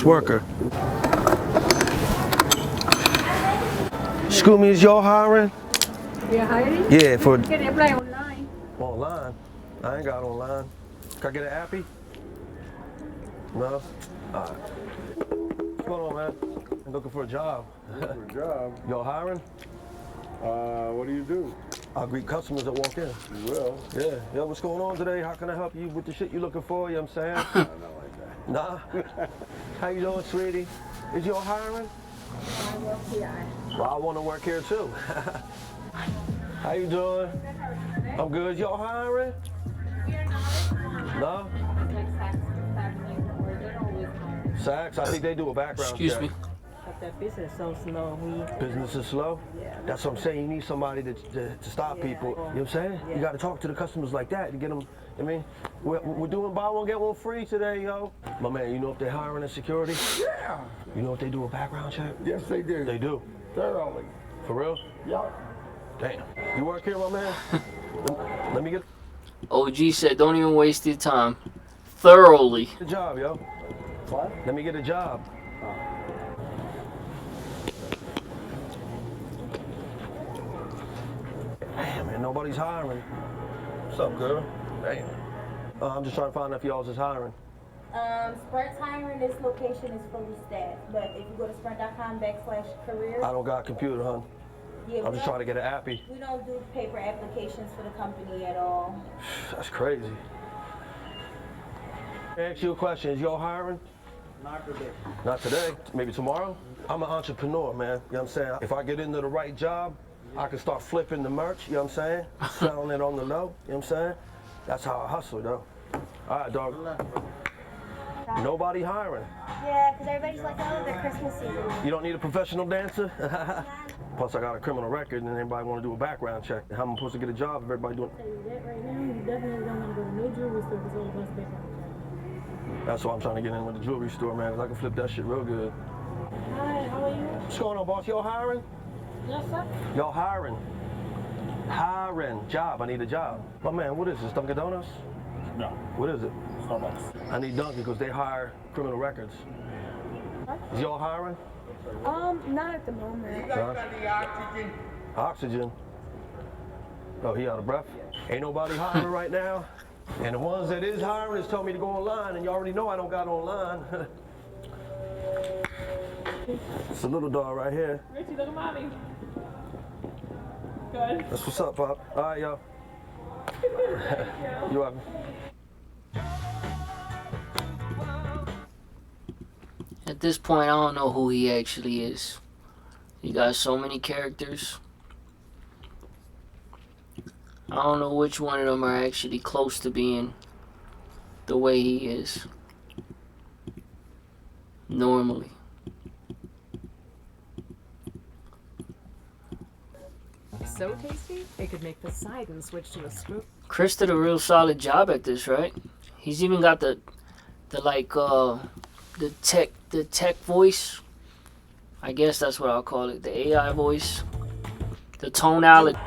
worker. Excuse me, is y'all hiring? You're hiring? Yeah, for... You can apply online. Online? I ain't got online. Can I get an appy? No? Alright. What's going on, man? I'm looking for a job. Looking for a job? Y'all hiring? What do you do? I'll greet customers that walk in. You will? Yeah, what's going on today? How can I help you with the shit you looking for? You know what I'm saying? No, not like that. Nah? How you doing, sweetie? Is y'all hiring? I work here. Well, I want to work here too. How you doing? I'm good. Y'all hiring? No? Saks? I think they do a background Excuse check. me. But the business so slow. Business is slow? Yeah. That's what I'm saying. You need somebody to stop people. You know what I'm saying? Yeah. You got to talk to the customers like that to get them. I mean, we're doing buy one, get one free today, yo. My man, you know if they're hiring in security? Yeah. You know if they do a background check? Yes, they do. They do. Thoroughly. For real? Yup. Damn. You work here, my man? Let me get OG said, don't even waste your time. Thoroughly. a job, yo. What? Let me get a job. Damn, man, nobody's hiring. What's up, girl? Damn. I'm just trying to find out if y'all is hiring. Sprint's hiring. This location is fully staffed, but if you go to sprint.com/careers, I don't got a computer, hon. yeah, I'm just trying to get an appy. we don't do paper applications for the company at all. That's crazy. Ask you a question. Is y'all hiring? Not today. Not today. Maybe tomorrow? I'm an entrepreneur, man. You know what I'm saying? If I get into the right job, I can start flipping the merch, you know what I'm saying? Selling it on the low, you know what I'm saying? That's how I hustle, though. All right, dog. Nobody hiring. Yeah, because everybody's like, oh, they're Christmas season. You don't need a professional dancer? Plus, I got a criminal record, and everybody want to do a background check. How am I supposed to get a job if everybody doing? That right now, you definitely don't want to go to no jewelry store because all of us background. That's why I'm trying to get in with the jewelry store, man, 'cause I can flip that shit real good. Hi, how are you? What's going on, boss? Y'all hiring? Yes, sir. Y'all hiring? Hiring. Job. I need a job. My man, what is this, Dunkin' Donuts? No. What is it? Starbucks. I need Dunkin' because they hire criminal records. Is y'all hiring? Not at the moment. Oxygen. Oh, he out of breath? Ain't nobody hiring right now. And the ones that is hiring is telling me to go online, and you already know I don't got online. It's a little dog right here. Richie, look at mommy. Good. That's what's up, Pop. All right, y'all. You welcome. At this point, I don't know who he actually is. He got so many characters. I don't know which one of them are actually close to being the way he is normally. So tasty, it could make Poseidon switch to a spoon. Chris did a real solid job at this, right? He's even got the tech voice. I guess that's what I'll call it. The AI voice. The tonality.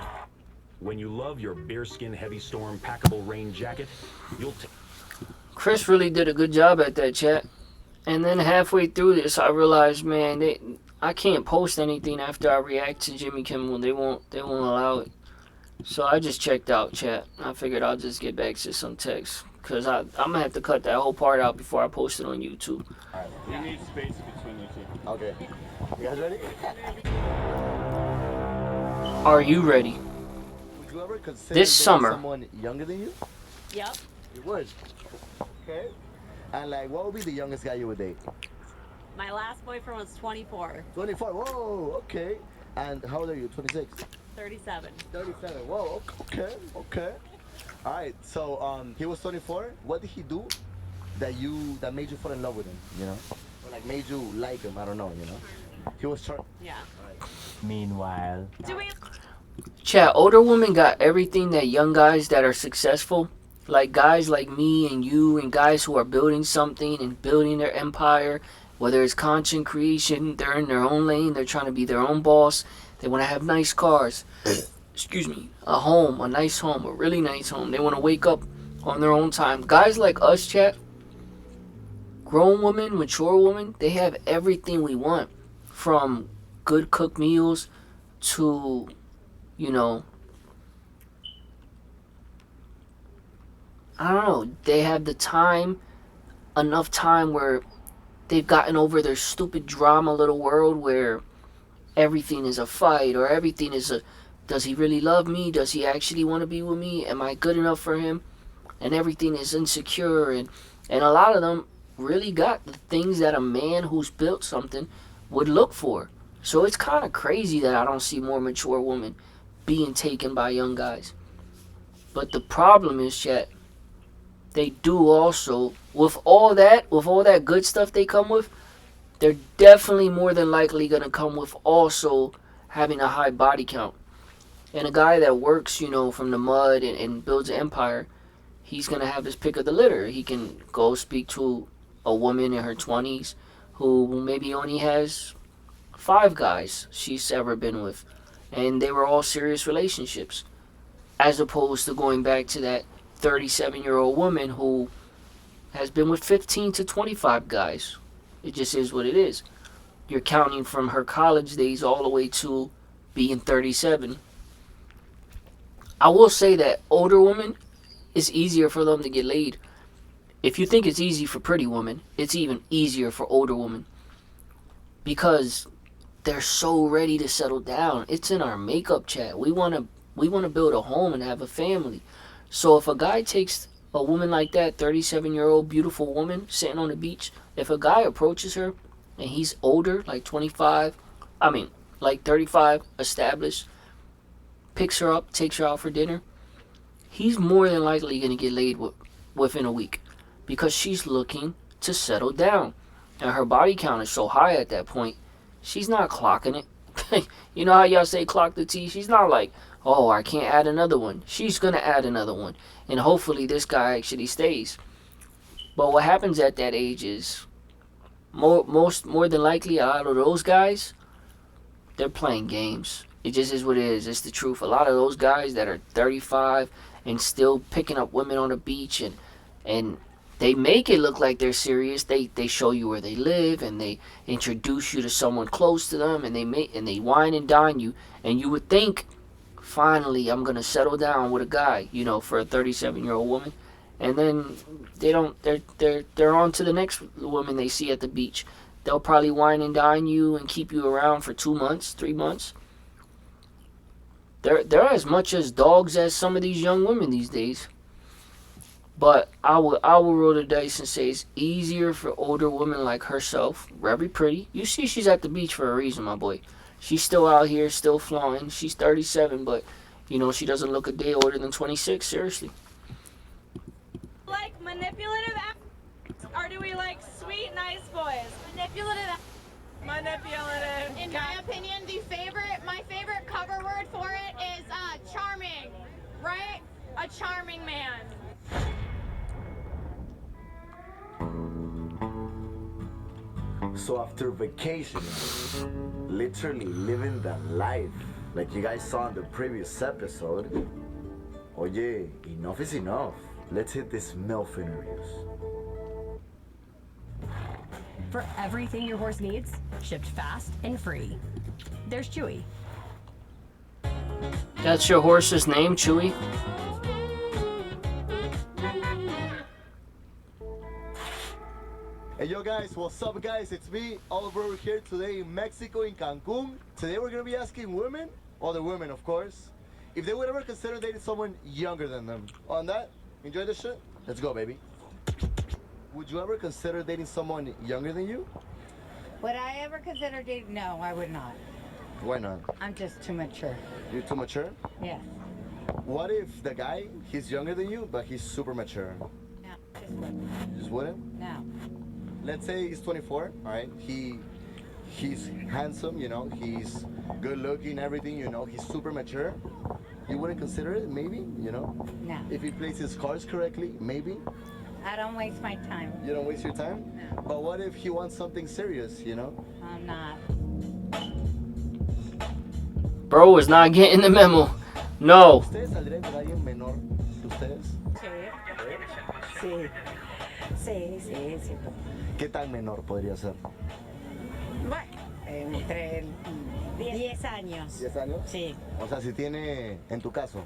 When you love your bearskin heavy storm packable rain jacket, you'll Chris really did a good job at that, chat. And then halfway through this, I realized, man, I can't post anything after I react to Jimmy Kimmel. They won't allow it. So I just checked out, chat. I figured I'll just get back to some text. Because I'm going to have to cut that whole part out before I post it on YouTube. Alright. You need space between the two. Okay. You guys ready? Are you ready? Would you ever consider This dating summer. someone younger than you? Yep. You would. Okay. And like, what would be the youngest guy you would date? My last boyfriend was 24, 24. Whoa. Okay. And how old are you? 26. 37. 37. Whoa. Okay. Okay. All right. So he was 24. What did he do that made you fall in love with him? You know, or like made you like him? I don't know. You know, he was short. Yeah. Meanwhile. Do we? Chat, older women got everything that young guys that are successful, like guys like me and you and guys who are building something and building their empire, whether it's content creation, they're in their own lane, they're trying to be their own boss, they want to have nice cars, excuse me, a home, a nice home, a really nice home. They want to wake up on their own time. Guys like us, chat, grown women, mature women, they have everything we want, from good cooked meals to, you know, I don't know, they have the time, enough time where they've gotten over their stupid drama little world where everything is a fight, or everything is a, does he really love me? Does he actually want to be with me? Am I good enough for him? And everything is insecure, and a lot of them really got the things that a man who's built something would look for. So it's kind of crazy that I don't see more mature women being taken by young guys. But the problem is, chat, they do also, with all that good stuff they come with, they're definitely more than likely going to come with also having a high body count. And a guy that works, you know, from the mud and builds an empire, he's going to have his pick of the litter. He can go speak to a woman in her 20s who maybe only has 5 guys she's ever been with, and they were all serious relationships, as opposed to going back to that 37-year-old woman who has been with 15 to 25 guys. It just is what it is. You're counting from her college days all the way to being 37. I will say that older women, it's easier for them to get laid. If you think it's easy for pretty women, it's even easier for older women, because they're so ready to settle down. It's in our makeup, chat. We want to build a home and have a family. So if a guy takes a woman like that, 37-year-old beautiful woman sitting on the beach, if a guy approaches her and he's older, like 35, established, picks her up, takes her out for dinner, he's more than likely going to get laid within a week, because she's looking to settle down. And her body count is so high at that point, she's not clocking it. You know how y'all say clock the T? She's not like, oh, I can't add another one. She's going to add another one. And hopefully this guy actually stays. But what happens at that age is, more than likely, a lot of those guys, they're playing games. It just is what it is. It's the truth. A lot of those guys that are 35 and still picking up women on the beach, and they make it look like they're serious. They show you where they live, and they introduce you to someone close to them, and they wine and dine you, and you would think, finally, I'm gonna settle down with a guy, you know, for a 37-year-old woman, and then they don't. They're on to the next woman they see at the beach. They'll probably wine and dine you and keep you around for 2 months, 3 months. They're as much as dogs as some of these young women these days. But I will roll the dice and say it's easier for older women like herself, very pretty. You see, she's at the beach for a reason, my boy. She's still out here, still flying. She's 37, but, you know, she doesn't look a day older than 26, seriously. Like manipulative or do we like sweet, nice boys? Manipulative. In my opinion, my favorite cover word for it is charming, right? A charming man. So after vacationing, literally living that life, like you guys saw in the previous episode, oye, enough is enough. Let's hit these MILF interviews. For everything your horse needs, shipped fast and free. There's Chewy. That's your horse's name, Chewy? Hey yo guys, what's up guys? It's me, Oliver, here today in Mexico, in Cancun. Today we're gonna be asking women, other women of course, if they would ever consider dating someone younger than them. On that, enjoy this shit? Let's go, baby. Would you ever consider dating someone younger than you? Would I ever consider dating? No, I would not. Why not? I'm just too mature. You're too mature? Yes. What if the guy, he's younger than you, but he's super mature? No, just wouldn't. Just wouldn't? No. Let's say he's 24, all right? He's handsome, you know, he's good looking, everything, you know, he's super mature. You wouldn't consider it, maybe, you know? No. If he plays his cards correctly, maybe? I don't waste my time. You don't waste your time? No. But what if he wants something serious, you know? I'm not. Bro is not getting the memo. No. ¿Ustedes saldrían con alguien menor que ustedes? Sí. Sí, sí, sí. ¿Qué tan menor podría ser? Bueno, entre 10 años. ¿10 años? Sí. O sea, si tiene, en tu caso,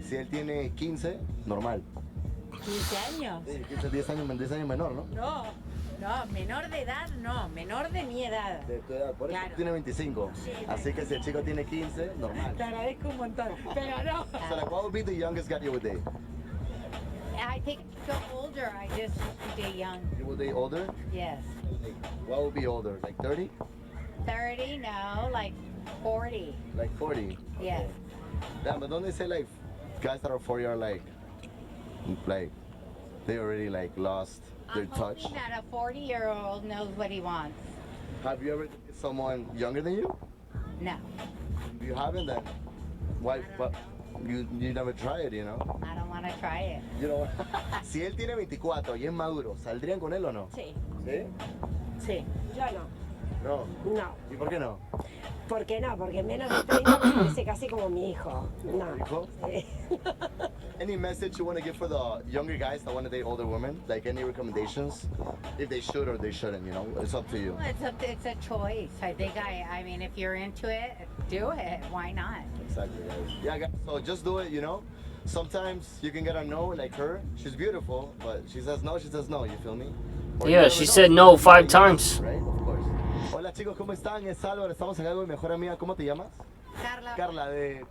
si él tiene 15, normal. 15 años. Sí, 15, 10 años menor, ¿no? No, no, menor de edad no, menor de mi edad. De tu edad, por eso Claro. tiene 25. Sí. Así que si el chico tiene 15, normal. Te agradezco un montón, pero no. So like, what would be the youngest guy you would date? I think so older, I just stay young. You would date older? Yes. Like, what would be older? Like 30? 30, no, like 40. Like 40? Yes. Damn, but don't they say like guys that are 40 are like they already like lost their I'm touch? hoping that a 40-year-old knows what he wants. Have you ever dated someone younger than you? No, If you haven't, then why? But you never try it, you know? I don't want to try it. You know. Si él tiene 24 y es maduro, ¿saldrían con él o no? Sí, ¿Sí? sí. Yo no. No. No. ¿Y por qué no? ¿Por qué no? Porque menos de 30 me parece casi como mi hijo. No. Hijo? Sí. Any message you want to give for the younger guys that want to date older women? Like any recommendations? If they should or they shouldn't, you know? It's up to you. It's a choice. I think I mean, if you're into it, do it. Why not? Exactly, guys. Yeah, guys, so just do it, you know? Sometimes you can get a no like her. She's beautiful, but she says no, you feel me? Or you Yeah, never she know. said no 5 times. Right, of course. Hola chicos, ¿cómo están? Es Álvaro, estamos acá con mi mejor amiga. ¿Cómo te llamas? Carla. Carla, ¿de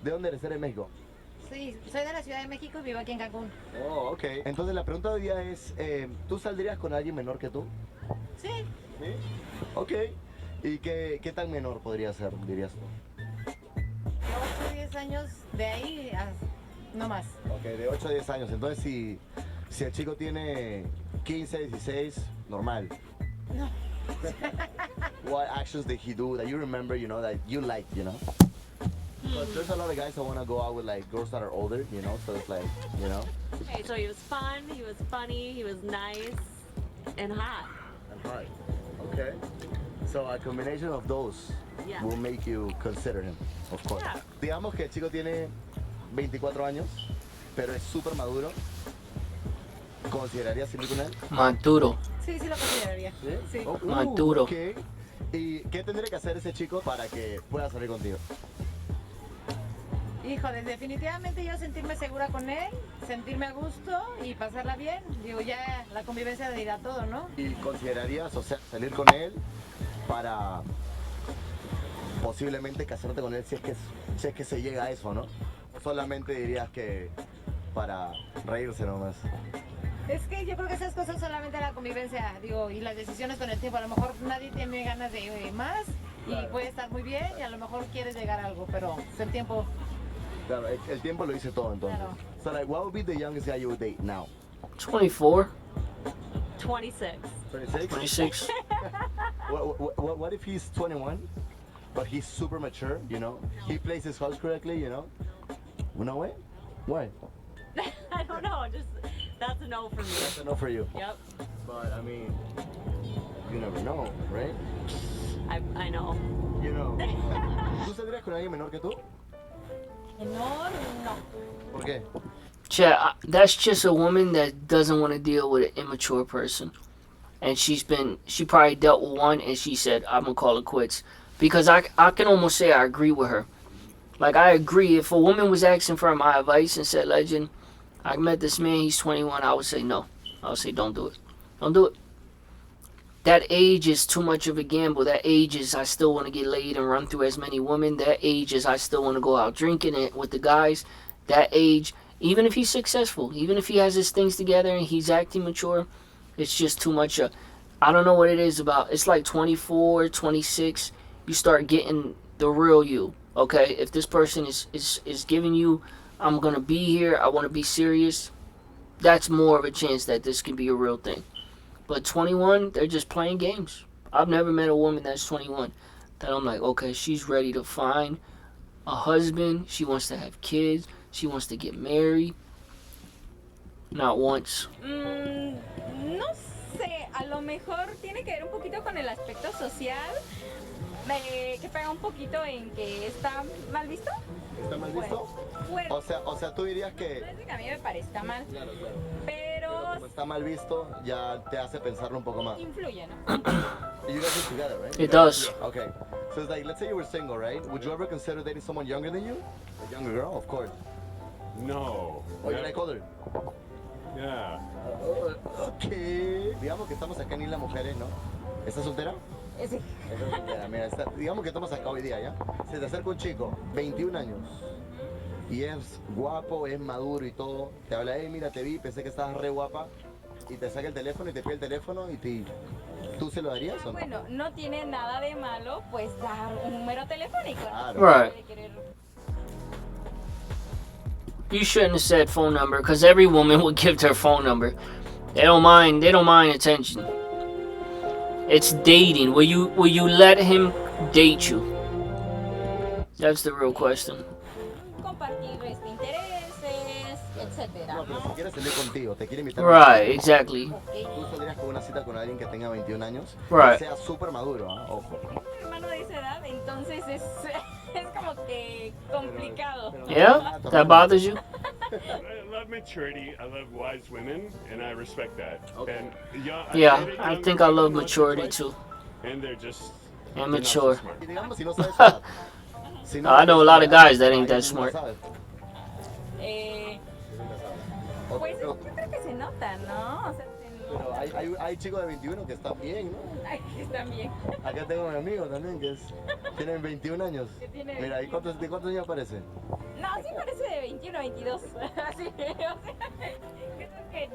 dónde eres? ¿Eres de México? Sí, soy de la Ciudad de México y vivo aquí en Cancún. Oh, ok. Entonces la pregunta de hoy día es, ¿tú saldrías con alguien menor que tú? Sí. Sí. Ok. ¿Y qué tan menor podría ser, dirías tú? 8 o 10 años de ahí, no más. Ok, de 8 a 10 años. Entonces si el chico tiene 15, 16, normal. No. What actions did he do that you remember, you know, that you like, you know? But there's a lot of guys that want to go out with like girls that are older, you know, so it's like, you know. Okay, so he was fun, he was funny, he was nice, and hot. And hard. Okay. So a combination of those Yeah. will make you consider him, of course. Yeah. Digamos que el chico tiene 24 años, pero es súper maduro. ¿Considerarías salir con él? Maduro. Sí, sí lo consideraría. Sí. Oh, Maduro. Ok. ¿Y qué tendría que hacer ese chico para que pueda salir contigo? Híjole, definitivamente yo sentirme segura con él, sentirme a gusto y pasarla bien. Digo, ya la convivencia dirá todo, ¿no? ¿Y considerarías, o sea, salir con él para posiblemente casarte con él si es que se llega a eso, ¿no? ¿O solamente dirías que para reírse nomás? Es que yo creo que esas cosas solamente la convivencia, digo, y las decisiones con el tiempo. A lo mejor nadie tiene ganas de más y Claro. puede estar muy bien y a lo mejor quieres llegar a algo, pero el tiempo. Claro, el tiempo lo dice todo entonces. Claro. So like, what would be the youngest guy you would date now? 24. 26. 26? 26. What if he's 21, but he's super mature, you know? He plays his cards correctly, you know? No way? Why? I don't know, just that's a no for me. That's a no for you. Yep, But I mean, you never know, right? I know. You know. ¿Tú saldrías con alguien menor que tú? Menor, no. ¿Por qué? Chat, that's just a woman that doesn't want to deal with an immature person. And she probably dealt with one and she said, I'm going to call it quits. Because I can almost say I agree with her. Like, I agree. If a woman was asking for my advice and said, Legend, I met this man, he's 21, I would say no. I would say, don't do it. Don't do it. That age is too much of a gamble. That age is I still want to get laid and run through as many women. That age is I still want to go out drinking it with the guys. That age, even if he's successful, even if he has his things together and he's acting mature, it's just too much. I don't know what it is about. It's like 24, 26. You start getting the real you. Okay, if this person is giving you, I'm gonna be here, I want to be serious, that's more of a chance that this can be a real thing. But 21, they're just playing games. I've never met a woman that's 21 that I'm like, okay, she's ready to find a husband, she wants to have kids, she wants to get married. Not once. No sé, a lo mejor tiene que ver un poquito con el aspecto social. Que pega un poquito en que está mal visto. ¿Está mal visto? Bueno, O sea, tú dirías que... no es que a mí me parezca mal. Claro, claro. Pero como está mal visto, ya te hace pensarlo un poco más. influye, ¿no? You guys are together, right? It does. Okay. So it's like, let's say you were single, right? Would you ever consider dating someone younger than you? A younger girl, of course. No. Oh, you like older? Yeah. Okay. Digamos que estamos acá en Isla Mujeres, ¿no? ¿Estás soltera? Sí. Estás soltera. Mira, digamos que estamos acá hoy día, ¿ya? Se te acerca un chico, 21 años. Y es guapo, es maduro y todo. Te habla, hey, mira, te vi, pensé que estabas re guapa. Y te saca el teléfono y te pide el teléfono y ¿tú se lo darías o no? Bueno, no tiene nada de malo, pues, dar un número telefónico. Claro. Right. You shouldn't have said phone number, because every woman would give their phone number. They don't mind attention. It's dating. Will you let him date you? That's the real question. Compartir intereses, etcétera. No, pero si quieres salir contigo, te quiere invitar. Right, exactly. Tú saldrías con una cita con alguien que tenga 21 años. Right. Que sea súper maduro, ¿eh? Ojo. Mi hermano de esa edad, entonces es como que complicado. Yeah? That bothers you? I love maturity. I love wise women, and I respect that. And Yeah, I think I love maturity too. And they're just And mature. Y digamos, si no sabes su edad. Si no I know a lot of guys that ain't that sabes, no smart. sabes. Pues yo creo que se nota, ¿no? O sea, Pero hay chicos de 21 que están bien, ¿no? ay, están bien. Acá tengo a mi amigo también que tienen 21 años. tiene Mira, ¿y de cuántos años parece? No, sí parece de 21 a 22. Así, o sea, creo que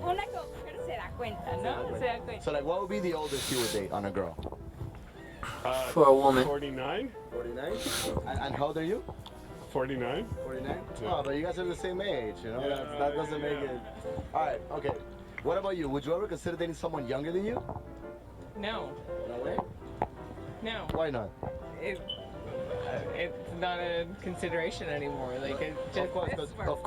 una como mujer se da cuenta, ¿no? Se da cuenta. So like, what would be the oldest you would date on a girl? For a woman. 49. 49? And how old are you? 49. 49? Yeah. Oh, but you guys are the same age, you know? Yeah, that doesn't make yeah. it... Alright, okay. What about you? Would you ever consider dating someone younger than you? No, No way? no. Why not? It's not a consideration anymore. Like it just. Of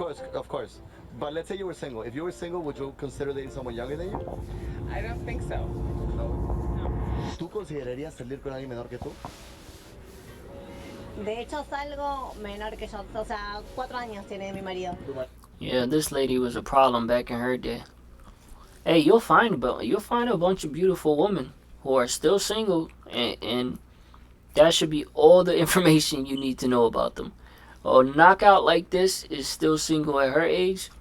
course. But let's say you were single. If you were single, would you consider dating someone younger than you? I don't think so. ¿Tú considerarías salir con alguien menor que tú? De hecho, salgo menor que yo. O sea, 4 años tiene mi marido. Yeah, this lady was a problem back in her day. Hey, you'll find a bunch of beautiful women who are still single, and that should be all the information you need to know about them. A knockout like this is still single at her age.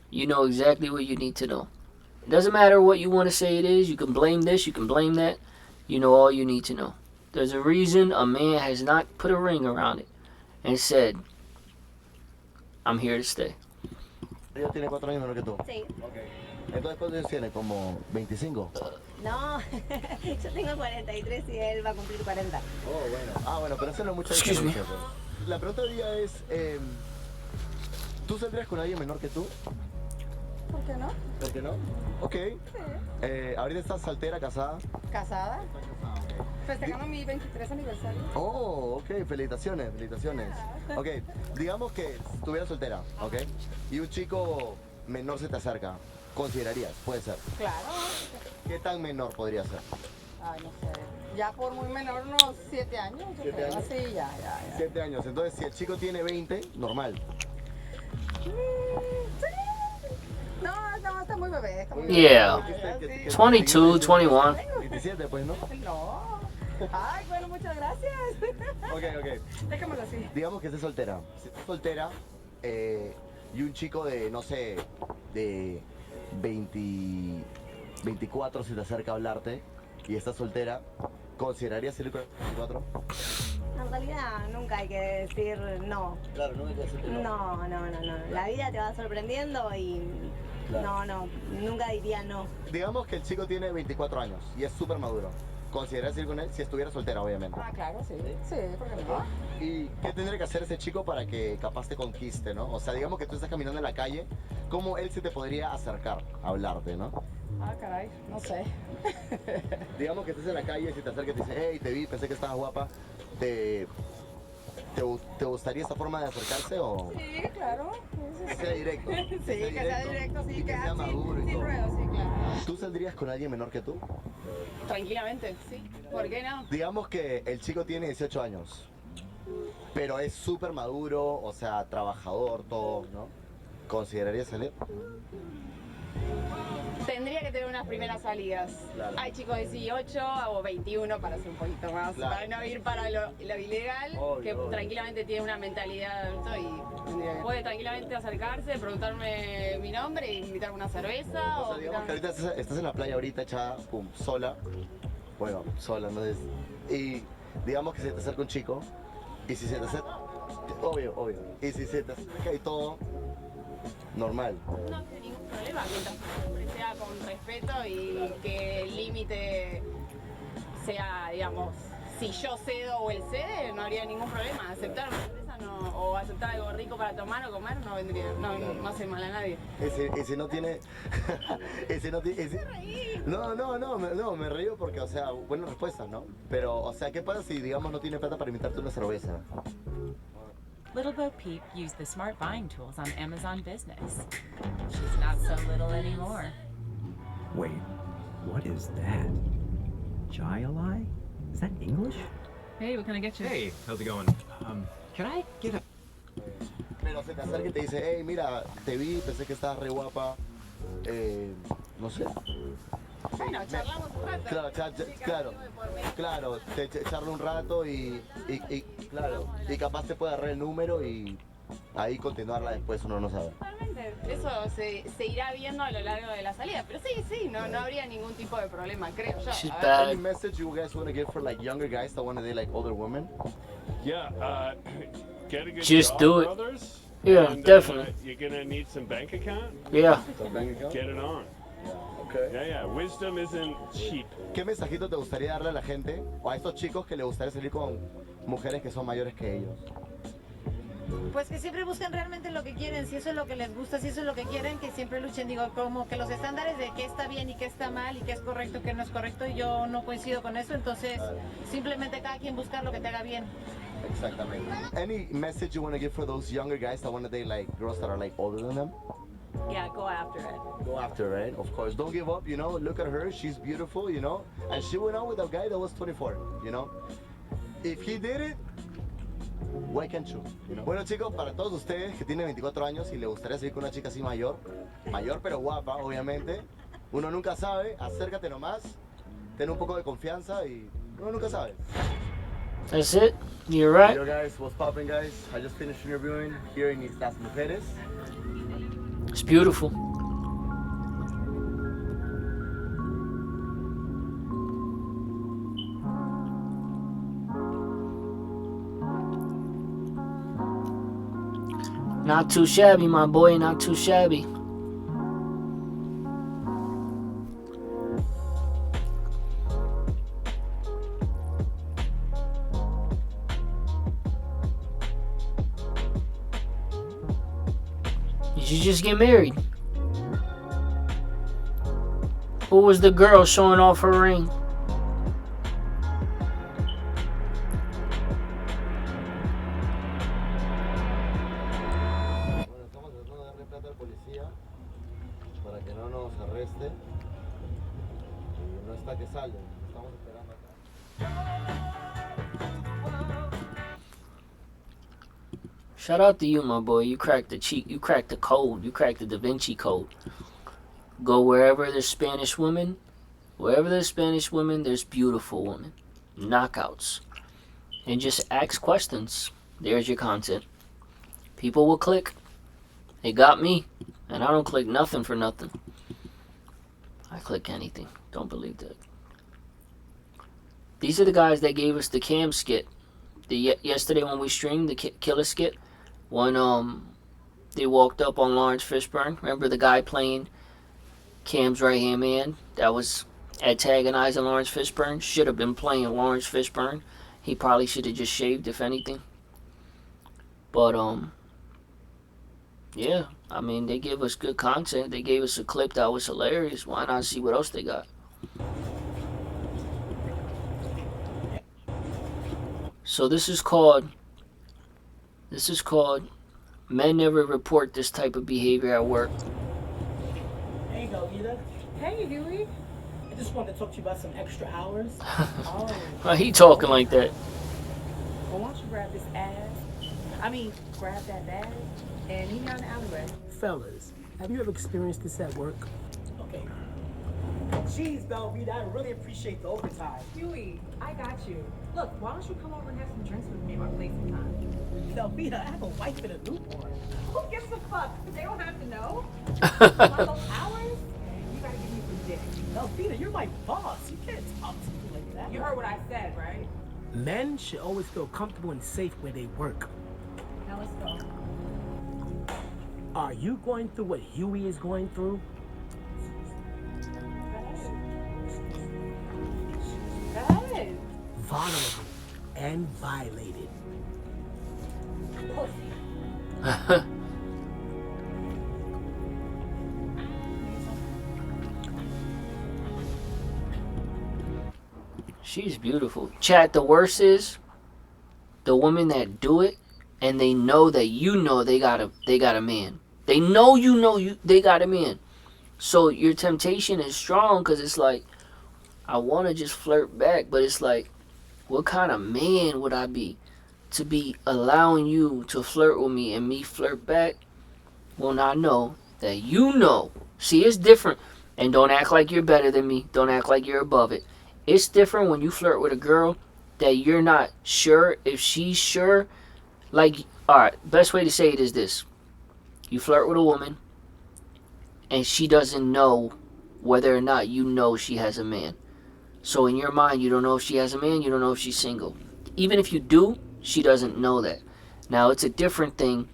You know exactly what you need to know. It doesn't matter what you want to say it is. You can blame this, you can blame that. You know all you need to know. There's a reason a man has not put a ring around it and said, I'm here to stay. Ella tiene 4 años menor que tú. Sí. Okay. Entonces, ¿cuántos años tiene? ¿Como 25? No, yo tengo 43 y él va a cumplir 40. Oh, bueno. Ah, bueno, pero eso no es mucha Excuse me. diferencia. Pues. La pregunta del día es, ¿tú saldrías con alguien menor que tú? ¿Por qué no? ¿Por qué no? Ok. ¿Ahorita estás soltera, casada? ¿Casada? Festejando mi 23 aniversario. Oh, ok, felicitaciones, felicitaciones. Ok, digamos que estuviera soltera, ok, y un chico menor se te acerca, ¿considerarías? Puede ser. Claro. ¿Qué tan menor podría ser? Ay, no sé. Ya por muy menor, unos 7 años. Yo 7 creo. años. Sí, ya. 7 años, entonces si el chico tiene 20, normal. Sí. No, está muy bebé. Está muy Yeah. bebé. 22, 21. 27, pues, ¿no? No. Ay, bueno, muchas gracias. Ok. Déjamelo así. Digamos que estés soltera. Si estás soltera y un chico de, no sé, de 24 se te acerca a hablarte y estás soltera, ¿considerarías salir con 24? En realidad, nunca hay que decir no. Claro, no hay que decir que no. No. La vida te va sorprendiendo y Claro. no, nunca diría no. Digamos que el chico tiene 24 años y es súper maduro. ¿Considerarías ir con él si estuviera soltera, obviamente? Ah, claro, sí. Sí, ¿por qué no? ¿Y qué tendría que hacer ese chico para que capaz te conquiste, no? O sea, digamos que tú estás caminando en la calle, ¿cómo él se te podría acercar a hablarte, no? Ah, caray, no sé. Digamos que estás en la calle y se te acerca y te dice, hey, te vi, pensé que estabas guapa. ¿Te gustaría esta forma de acercarse o...? Sí, claro. Que sea directo. Sí, que sea directo, sí. Y que sea maduro y sin todo. ruedo, sí, claro. ¿Tú saldrías con alguien menor que tú? Tranquilamente, sí. ¿Por qué no? Digamos que el chico tiene 18 años, pero es súper maduro, o sea, trabajador, todo, ¿no? ¿Considerarías salir? tendría que tener unas primeras salidas. Claro. Hay chicos de 18 o 21 para ser un poquito más, Claro. para no ir para lo ilegal, Obvio, que obvio. tranquilamente tiene una mentalidad de adulto y puede tranquilamente acercarse, preguntarme mi nombre e invitarme una cerveza. O sea, digamos que ahorita estás en la playa ahorita echada, pum, sola. Bueno, sola, ¿no? Y digamos que se te acerca un chico, y si se te acerca, obvio, y si se te acerca y todo, normal. No hay ningún problema, mientras siempre sea con respeto y que el límite sea, digamos, si yo cedo o él cede, no habría ningún problema. Aceptar una cerveza o aceptar algo rico para tomar o comer no vendría, no hace mal a nadie. Y si no tiene... No, me río porque, o sea, buena respuesta, ¿no? Pero, o sea, ¿qué pasa si, digamos, no tiene plata para invitarte una cerveza? Little Bo Peep used the smart buying tools on Amazon Business. She's not so little anymore. Wait, what is that? Jai-alai? Is that English? Hey, what can I get you? Hey, how's it going? Can I get a... Pero se te acerca y te dice, hey, mira, te vi, pensé que estabas re guapa, no sé. Bueno, charlamos un rato. Claro, charla un rato y capaz te puede agarrar el número y ahí continuarla después, uno no sabe. Totalmente, eso se irá viendo a lo largo de la salida, pero sí, no habría ningún tipo de problema, creo yo. Any message you guys want to give for like younger guys that want to date like older women? Yeah, get a good Just job, do it. brothers. Yeah, and, definitely. You're gonna need some bank account. Yeah. Some bank account? Get it on. Okay. Yeah. Wisdom isn't cheap. ¿Qué mensajito te gustaría darle a la gente o a estos chicos que les gustaría salir con mujeres que son mayores que ellos? Pues que siempre busquen realmente lo que quieren, si eso es lo que les gusta, si eso es lo que quieren, que siempre luchen, digo, como que los estándares de qué está bien y qué está mal y qué es correcto y qué no es correcto, yo no coincido con eso, entonces simplemente cada quien buscar lo que te haga bien. Exactamente. Any message you want to give for those younger guys that want to date like girls that are like older than them? Yeah, go after it. Go after it, of course. Don't give up, you know. Look at her, she's beautiful, you know. And she went out with a guy that was 24, you know. If he did it, why can't you? You know? Bueno, chicos, para todos ustedes que tienen 24 años y les gustaría seguir con una chica así mayor pero guapa, obviamente, uno nunca sabe, acércate nomás, ten un poco de confianza y uno nunca sabe. That's it. You're right. Yo, guys, what's poppin', guys? I just finished interviewing here in Las Mujeres. It's beautiful. Not too shabby, my boy, not too shabby. Did you just get married? Who was the girl showing off her ring? Bueno, estamos tratando de darle plata al policía para que no nos arreste y no está que sale, estamos esperando acá. Shout out to you, my boy. You cracked the cheat. You cracked the code. You cracked the Da Vinci Code. Go wherever there's Spanish women. Wherever there's Spanish women, there's beautiful women. Knockouts. And just ask questions. There's your content. People will click. They got me. And I don't click nothing for nothing. I click anything. Don't believe that. These are the guys that gave us the cam skit. Yesterday when we streamed the killer skit, when they walked up on Lawrence Fishburne. Remember the guy playing Cam's right hand man that was antagonizing Lawrence Fishburne? Should have been playing Lawrence Fishburne. He probably should have just shaved, if anything. But yeah, I mean, they gave us good content. They gave us a clip that was hilarious. Why not see what else they got? So this is called men never report this type of behavior at work. Hey, Velveeta. Hey, Huey. I just wanted to talk to you about some extra hours. Why he talking like that? Well, why don't you grab this grab that bag and meet me on the alleyway. Fellas, have you ever experienced this at work? jeez, Velveeta, I really appreciate the overtime. Huey, I got you. Look, why don't you come over and have some drinks with me at my place sometime? Velveeta, I have a wife and a newborn. Who gives a fuck? They don't have to know. Want those hours? You gotta give me some dick. Velveeta, you're my boss. You can't talk to me like that. You heard what I said, right? Men should always feel comfortable and safe where they work. Now let's go. Are you going through what Huey is going through? Good. Vulnerable and violated. She's beautiful. Chat, the worst is the women that do it and they know that you know they got a man. They know they got a man. So your temptation is strong because it's like, I want to just flirt back, but it's like, what kind of man would I be to be allowing you to flirt with me and me flirt back when I know that you know. See, it's different. And don't act like you're better than me. Don't act like you're above it. It's different when you flirt with a girl that you're not sure if she's sure. Like, alright, best way to say it is this. You flirt with a woman and she doesn't know whether or not you know she has a man. So in your mind, you don't know if she has a man, you don't know if she's single. Even if you do, she doesn't know that. Now, it's a different thing.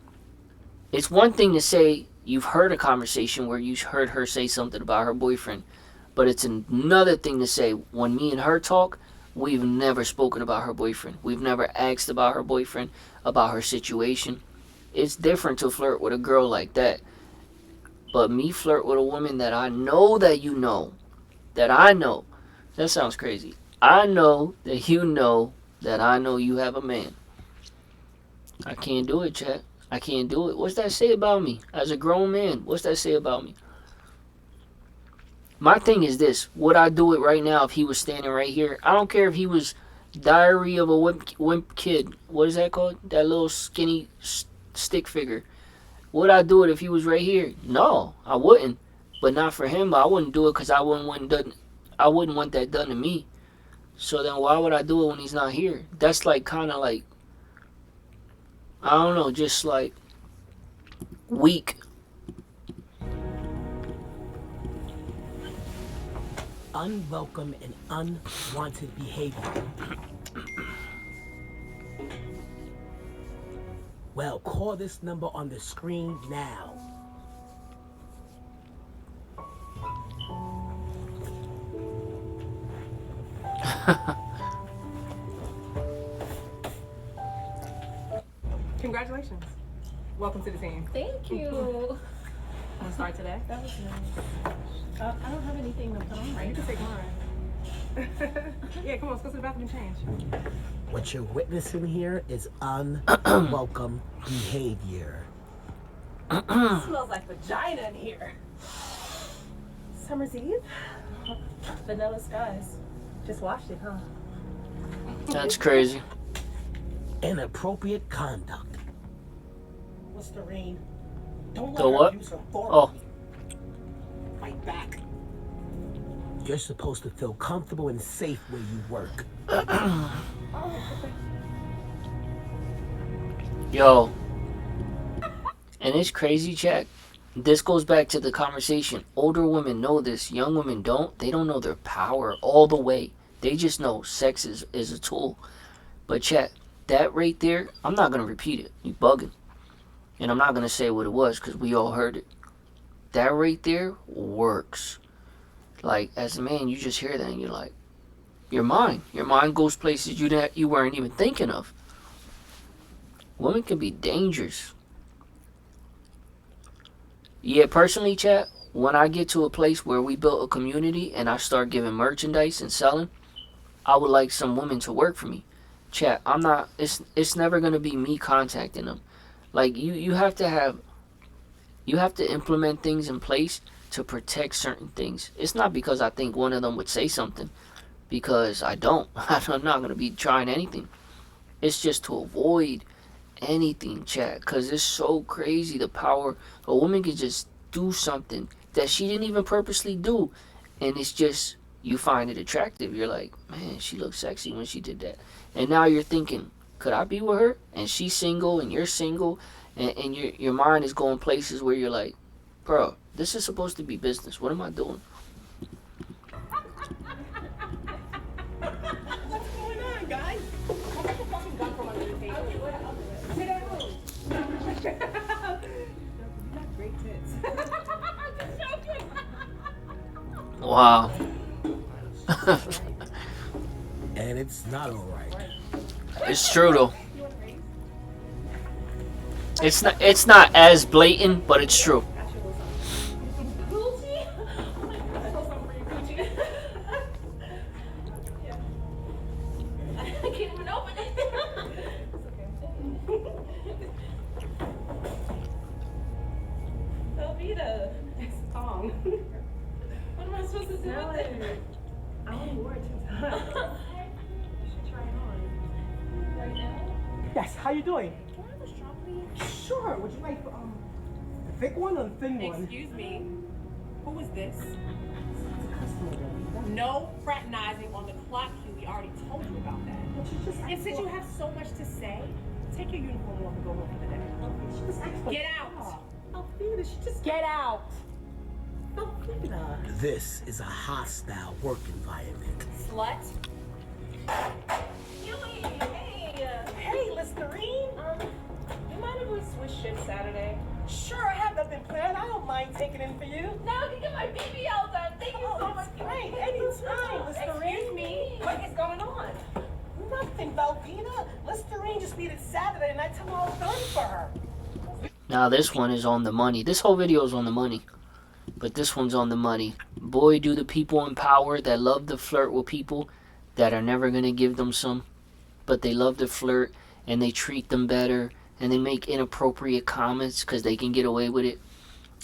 It's one thing to say you've heard a conversation where you heard her say something about her boyfriend. But it's another thing to say, when me and her talk, we've never spoken about her boyfriend. We've never asked about her boyfriend, about her situation. It's different to flirt with a girl like that. But me flirt with a woman that I know that you know, that I know. That sounds crazy. I know that you know that I know you have a man. I can't do it, chat. I can't do it. What's that say about me? As a grown man, what's that say about me? My thing is this. Would I do it right now if he was standing right here? I don't care if he was Diary of a Wimp Kid. What is that called? That little skinny stick figure. Would I do it if he was right here? No, I wouldn't. But not for him. I wouldn't do it because I wouldn't want that done to me. So then why would I do it when he's not here? That's like kind of like, I don't know, just like weak. Unwelcome and unwanted behavior. Well, call this number on the screen now. Congratulations. Welcome to the team. Thank you. Want to start today? That was nice. I don't have anything to put on Right, right you can now. take mine. Yeah, come on, let's go to the bathroom and change. What you're witnessing here is unwelcome behavior. Smells like vagina in here. Summer's Eve? Vanilla skies. Just washed it, huh? That's crazy. Inappropriate conduct. What's the rain? Don't The what? Oh. Fight back. You're supposed to feel comfortable and safe where you work. Yo. And it's crazy, chat. This goes back to the conversation. Older women know this. Young women don't. They don't know their power all the way. They just know sex is a tool. But chat, that right there, I'm not going to repeat it. You bugging. And I'm not going to say what it was because we all heard it. That right there works. Like, as a man, you just hear that and you're like, your mind goes places you weren't even thinking of. Women can be dangerous. Yeah, personally, chat, when I get to a place where we built a community and I start giving merchandise and selling, I would like some women to work for me. Chat, it's never going to be me contacting them. Like, you have to implement things in place to protect certain things. It's not because I think one of them would say something, because I don't. I'm not going to be trying anything. It's just to avoid anything, chat, because it's so crazy the power. A woman can just do something that she didn't even purposely do, and it's just, you find it attractive. You're like, man, she looks sexy when she did that. And now you're thinking, could I be with her? And she's single and you're single, and your mind is going places where you're like, bro, this is supposed to be business. What am I doing? What's going on, guys? I got the fucking gun from under the table. Sit down. You got great tits. Just joking. Wow. And it's not alright. It's true though. It's not as blatant, but it's true. I can't even open it. Velveeta. It's Tom. What am I supposed to do with it? I only wore it 2 times. You should try it on. Right now? Yes, how you doing? Can I have a straw, please? Sure. Would you like the thick one or the thin one? Excuse me. Who is this? No fraternizing on the clock, Hugh. We already told you about that. And since you have so much to say, take your uniform off and go home for the day. Get out! Alfina, she just Get out! Alfina. This is a hostile work environment. Slut. Yui, hey. Hey, Listerine. You mind if we switch shifts Saturday? Sure, I have nothing planned. I don't mind taking in for you. Now I can get my BBL done. Thank you so much. Great, anytime, Listerine. Excuse me. What is going on? Nothing, Velveeta. Listerine just needed Saturday, and I told her I was done for her. Now this one is on the money. This whole video is on the money. But this one's on the money. Boy, do the people in power that love to flirt with people that are never going to give them some. But they love to flirt, and they treat them better, and they make inappropriate comments because they can get away with it.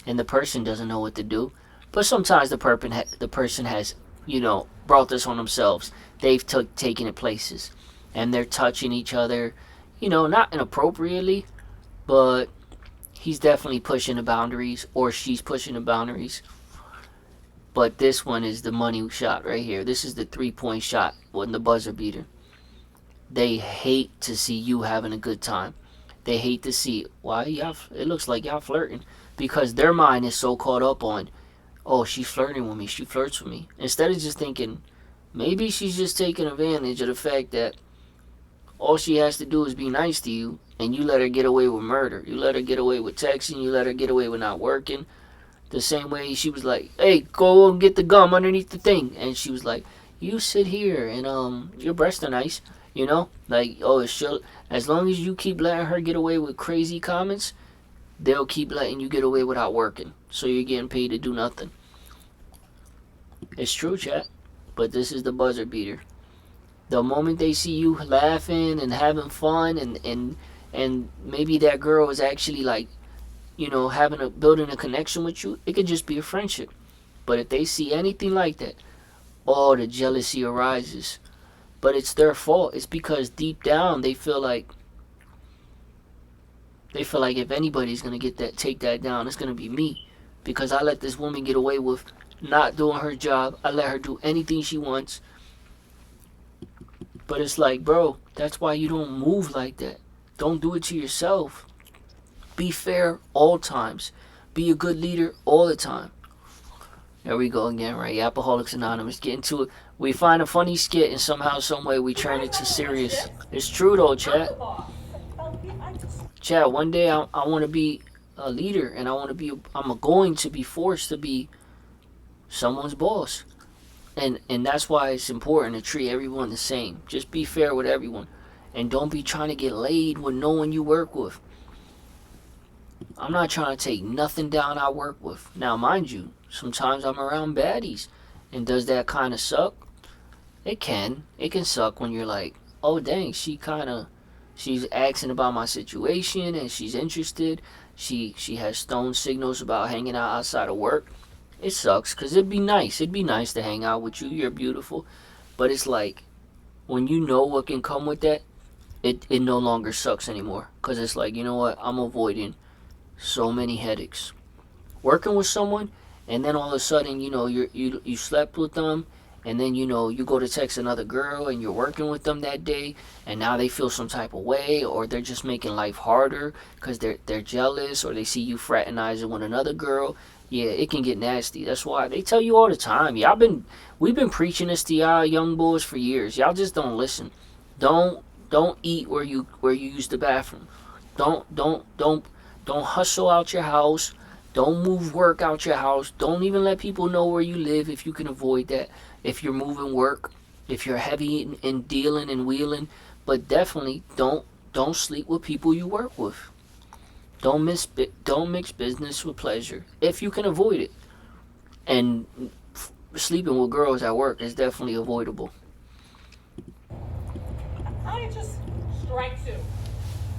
And the person doesn't know what to do. But sometimes the person has, you know, brought this on themselves. They've taken it places. And they're touching each other, you know, not inappropriately, but he's definitely pushing the boundaries, or she's pushing the boundaries. But this one is the money shot right here. This is the 3-point shot, wasn't the buzzer beater. They hate to see you having a good time. They hate to see, why y'all, it looks like y'all flirting. Because their mind is so caught up on, oh, she's flirting with me, she flirts with me. Instead of just thinking, maybe she's just taking advantage of the fact that all she has to do is be nice to you, and you let her get away with murder. You let her get away with texting. You let her get away with not working. The same way she was like, hey, go and get the gum underneath the thing. And she was like, you sit here, and your breasts are nice. You know? Like, oh, as long as you keep letting her get away with crazy comments, they'll keep letting you get away without working. So you're getting paid to do nothing. It's true, chat. But this is the buzzer beater. The moment they see you laughing and having fun, and maybe that girl is actually like, you know, building a connection with you, it could just be a friendship. But if they see anything like that, oh, the jealousy arises. But it's their fault. It's because deep down they feel like if anybody's gonna take that down, it's gonna be me, because I let this woman get away with not doing her job. I let her do anything she wants. But it's like, bro, that's why you don't move like that. Don't do it to yourself. Be fair all times. Be a good leader all the time. There we go again, right? Alcoholics Anonymous. Get into it. We find a funny skit, and somehow, some way, we turn it to serious. It's true though, chat. Chat, one day I want to be a leader, and I'm going to be forced to be someone's boss. And that's why it's important to treat everyone the same. Just be fair with everyone. And don't be trying to get laid with no one you work with. I'm not trying to take nothing down I work with. Now, mind you, sometimes I'm around baddies. And does that kind of suck? It can. It can suck when you're like, oh, dang, she's asking about my situation, and she's interested. She has stone signals about hanging out outside of work. It sucks, because it'd be nice. It'd be nice to hang out with you. You're beautiful. But it's like, when you know what can come with that, it no longer sucks anymore. Because it's like, you know what? I'm avoiding so many headaches. Working with someone and then all of a sudden, you know, you slept with them, and then, you know, you go to text another girl and you're working with them that day, and now they feel some type of way, or they're just making life harder because they're jealous, or they see you fraternizing with another girl. Yeah, it can get nasty. That's why they tell you all the time. We've been preaching this to y'all young boys for years. Y'all just don't listen. Don't eat where you use the bathroom. Don't hustle out your house. Don't move work out your house. Don't even let people know where you live if you can avoid that. If you're moving work, if you're heavy in dealing and wheeling, but definitely don't sleep with people you work with. Don't mix business with pleasure if you can avoid it. And sleeping with girls at work is definitely avoidable. I just strike two.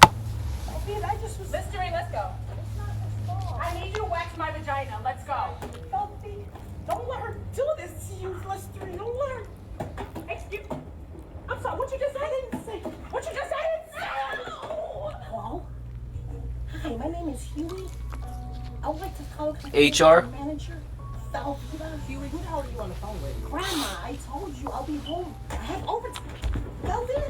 Okay, I just was. Mystery, let's go. It's not his fault. I need you to wax my vagina. Let's go. Don't let her do this to you, Mystery. Don't let her. Excuse. I'm sorry. What you just said? I didn't say. What you just said? No. Hello. Hi, my name is Huey. I would like to call HR manager. Huey, who the hell are you on the phone with? Grandma, I told you I'll be home. I have overtime. Velveeta,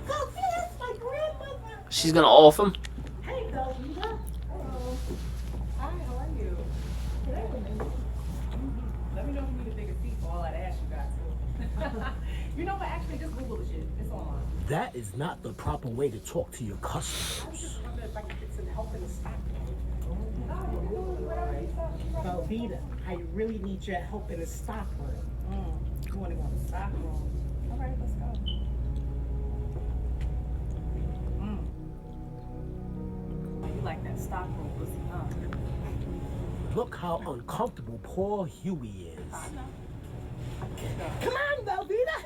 that's my grandmother. She's gonna off him. Hey, Velveeta. Hello. Hi, how are you? Let me know if you need a bigger seat for all that ass you got, too. You know what? Actually, just Google the shit. It's online. That is not the proper way to talk to your customers. I was just wondering if I could get some help in the stock. Velveeta, I really need your help in the stock room. You want to go in the stock room? All right, let's go. You like that stock room pussy, huh? Look how uncomfortable poor Huey is. I know. Come on, Velveeta!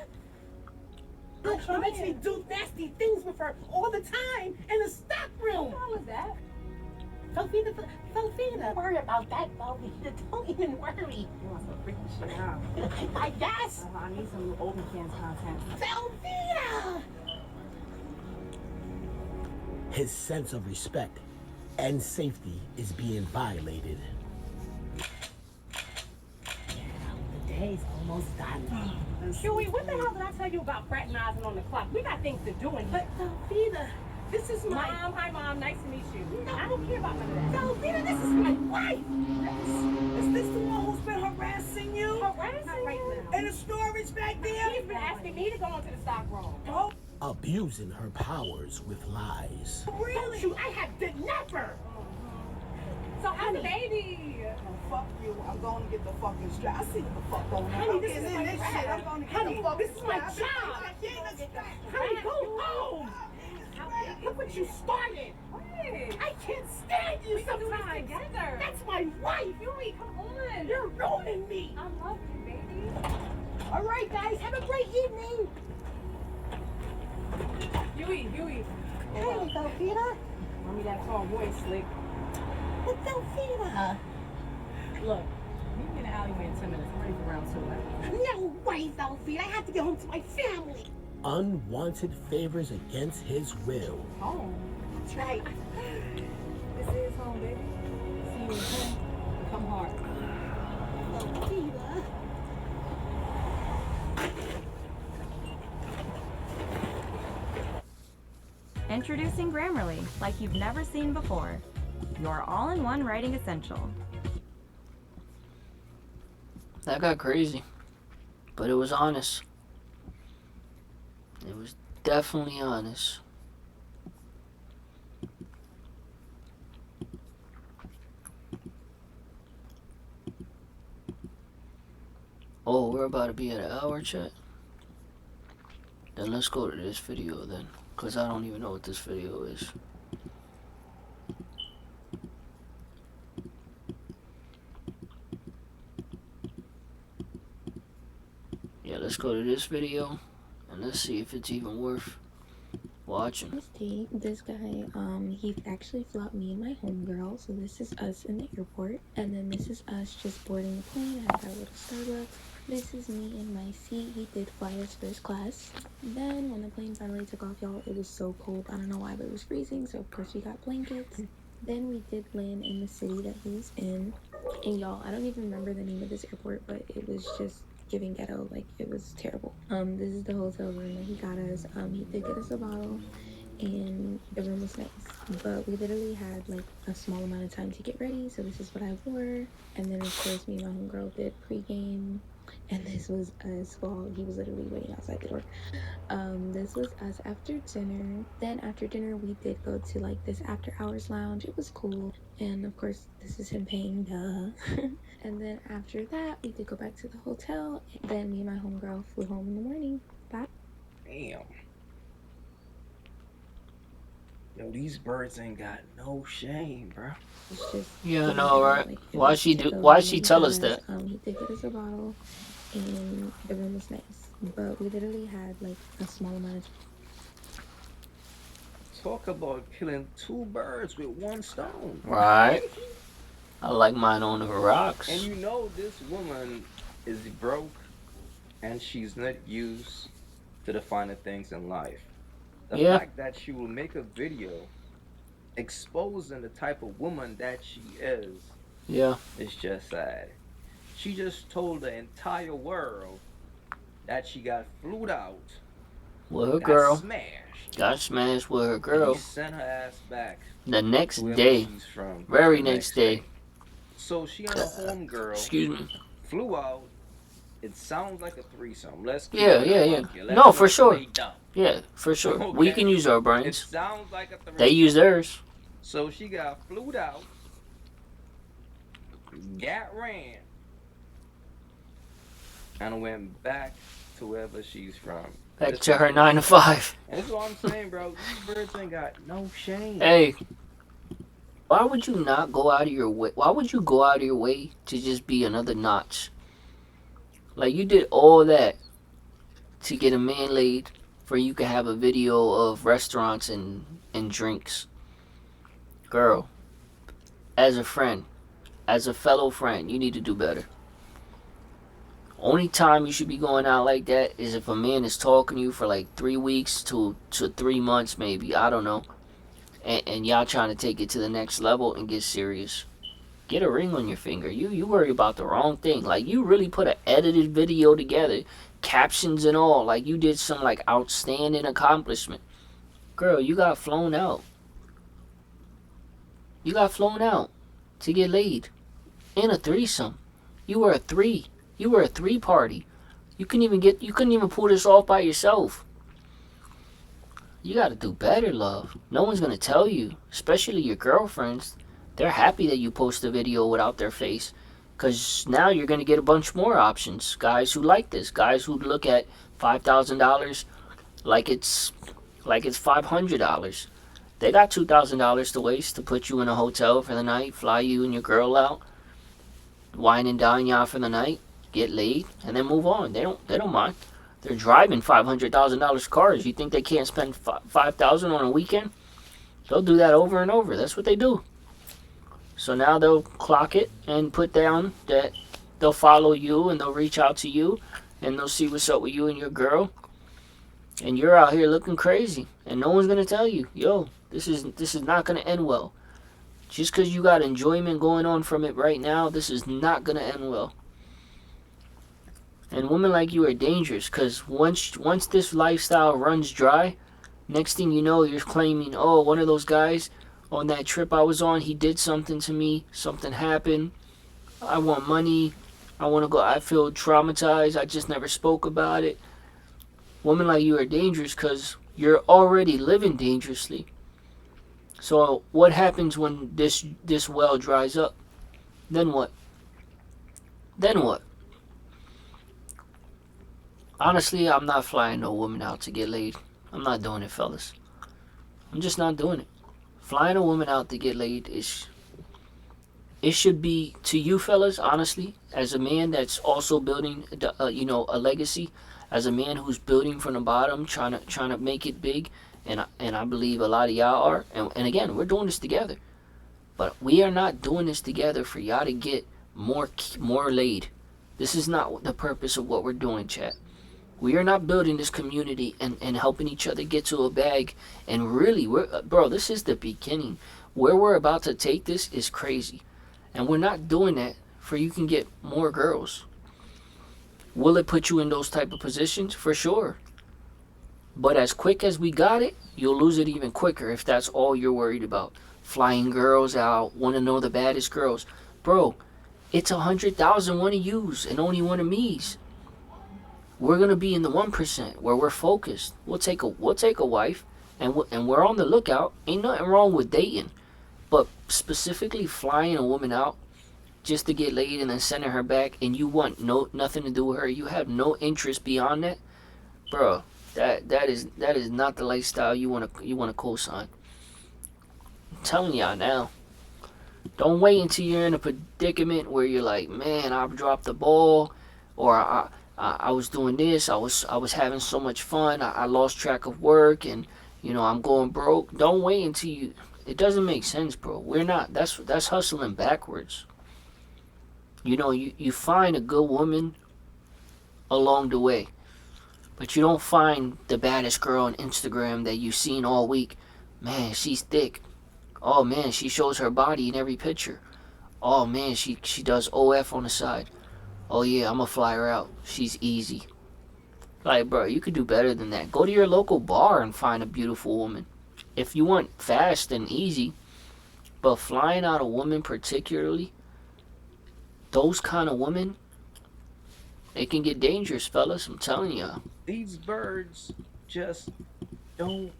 She makes me do nasty things with her all the time in the stock room. What was that? Velveeta, don't worry about that, Velveeta. Don't even worry. You want some freaky shit, huh? I guess. I need some open cans content. Velveeta! His sense of respect and safety is being violated. The day's almost done. Huey, what the hell did I tell you about fraternizing on the clock? We got things to do in here. But Velveeta, this is my mom. Hi, Mom. Nice to meet you. No, I don't care about none of that. Velveeta, this is my wife. Is this the one who's been harassing you? Harassing right now. In the storage back there? She's been asking me to go into the stock room. Oh. Abusing her powers with lies. Really? I have never. So how's the baby? Oh, fuck you. I'm going to get the fucking strap. I see what the fuck going on. Honey, this is my shit. I'm going to get the fucking this is my job. Honey, go home. Look what you started. I can't stand you sometimes. That's my wife. Huey, come on. You're ruining me. I love you, baby. All right, guys. Have a great evening. Huey. Hey, Velveeta. Mommy, that tall voice, slick. But Velveeta. Look, meet me in the alleyway in 10 minutes. I'm ready for round 2. No way, Velveeta. I have to get home to my family. Unwanted favors against his will. Home? That's right. This is home, baby. See you in 10. Come hard. Velveeta. Introducing Grammarly, like you've never seen before. Your all-in-one writing essential. That got crazy, but it was honest. It was definitely honest. Oh, we're about to be at an hour, chat. Then let's go to this video then, because I don't even know what this video is. Yeah, let's go to this video and let's see if it's even worth watching. This date, this guy, he actually flopped me and my homegirl. So this is us in the airport, and then this is us just boarding the plane at our little Starbucks. This is me in my seat. He did fly us first class. Then when the plane finally took off, y'all, it was so cold. I don't know why, but it was freezing. So of course we got blankets. Then we did land in the city that he was in. And y'all, I don't even remember the name of this airport, but it was just giving ghetto. Like, it was terrible. This is the hotel room that he got us. He did get us a bottle, and the room was nice. But we literally had like a small amount of time to get ready, so this is what I wore. And then of course me and my homegirl did pregame. And this was us while he was literally waiting outside the door. This was us after dinner. Then after dinner we did go to like this after hours lounge. It was cool. And of course this is him paying, duh. And then after that we did go back to the hotel. Then me and my homegirl flew home in the morning. Bye. Damn. Yo, these birds ain't got no shame, bro. It's just Yeah, I know, right? Why she tell us that? He did get us a bottle, and the room was nice. But we literally had like a small amount of. Talk about killing two birds with one stone. Right. I like mine on the rocks. And you know this woman is broke, and she's not used to the finer things in life. The fact that she will make a video exposing the type of woman that she is, it's just sad. She just told the entire world that she got flued out with her girl. Smashed. Got smashed with her girl. He sent her ass back. The next day. Very next day. So she and her homegirl. Excuse me. Flew out. It sounds like a threesome. Let's keep yeah. No, for sure. Yeah, for sure. Okay. We can use our It brains. sounds like a threesome. They use theirs. So she got flued out. Got ran. And went back to wherever she's from. Back to her 9 to 5. And that's what I'm saying, bro. These birds ain't got no shame. Hey, why would you not go out of your way? Why would you go out of your way to just be another notch? Like, you did all that to get a man laid for you could have a video of restaurants and drinks. Girl, as a friend, as a fellow friend, you need to do better. Only time you should be going out like that is if a man is talking to you for like 3 weeks to 3 months maybe, I don't know, and y'all trying to take it to the next level and get serious. Get a ring on your finger. You worry about the wrong thing. Like, you really put an edited video together, captions and all, like you did some like outstanding accomplishment. Girl, you got flown out. You got flown out to get laid in a threesome. You were a three. You were a 3-party. You couldn't even pull this off by yourself. You gotta do better, love. No one's gonna tell you, especially your girlfriends. They're happy that you post a video without their face, because now you're gonna get a bunch more options. Guys who like this, guys who look at $5,000 like it's $500. They got $2,000 to waste to put you in a hotel for the night, fly you and your girl out, wine and dine y'all for the night, get laid, and then move on. They don't mind. They're driving $500,000 cars. You think they can't spend $5,000 on a weekend? They'll do that over and over. That's what they do. So now they'll clock it and put down that they'll follow you and they'll reach out to you and they'll see what's up with you and your girl. And you're out here looking crazy, and no one's gonna tell you, yo, this is not gonna end well. Just because you got enjoyment going on from it right now, this is not gonna end well. And women like you are dangerous, because once this lifestyle runs dry, next thing you know, you're claiming, oh, one of those guys on that trip I was on, he did something to me, something happened, I want money, I want to go, I feel traumatized, I just never spoke about it. Women like you are dangerous because you're already living dangerously. So what happens when this well dries up? Then what? Then what? Honestly, I'm not flying no woman out to get laid. I'm not doing it, fellas. I'm just not doing it. Flying a woman out to get laid is... It should be, to you fellas, honestly, as a man that's also building, a legacy, as a man who's building from the bottom, trying to make it big, and I believe a lot of y'all are, and again, we're doing this together. But we are not doing this together for y'all to get more laid. This is not the purpose of what we're doing, chat. We are not building this community and helping each other get to a bag. And really, bro, this is the beginning. Where we're about to take this is crazy. And we're not doing that for you can get more girls. Will it put you in those type of positions? For sure. But as quick as we got it, you'll lose it even quicker if that's all you're worried about. Flying girls out, want to know the baddest girls. Bro, it's 100,000 want to use and only one of me's. We're going to be in the 1% where we're focused. We'll take a wife and we're on the lookout. Ain't nothing wrong with dating. But specifically flying a woman out just to get laid and then sending her back and you want nothing to do with her, you have no interest beyond that, bro, that is not the lifestyle you want to co-sign. I'm telling y'all now. Don't wait until you're in a predicament where you're like, man, I've dropped the ball, or I was doing this, I was having so much fun, I lost track of work, and I'm going broke. Don't wait until you. It doesn't make sense, bro. We're not. That's hustling backwards. You find a good woman along the way, but you don't find the baddest girl on Instagram that you've seen all week. Man, she's thick. Oh man, she shows her body in every picture. Oh man, she does OF on the side. Oh yeah, I'm gonna fly her out. She's easy. Like, bro, you could do better than that. Go to your local bar and find a beautiful woman. If you want fast and easy, but flying out a woman particularly, those kind of women, it can get dangerous, fellas. I'm telling y'all. These birds just don't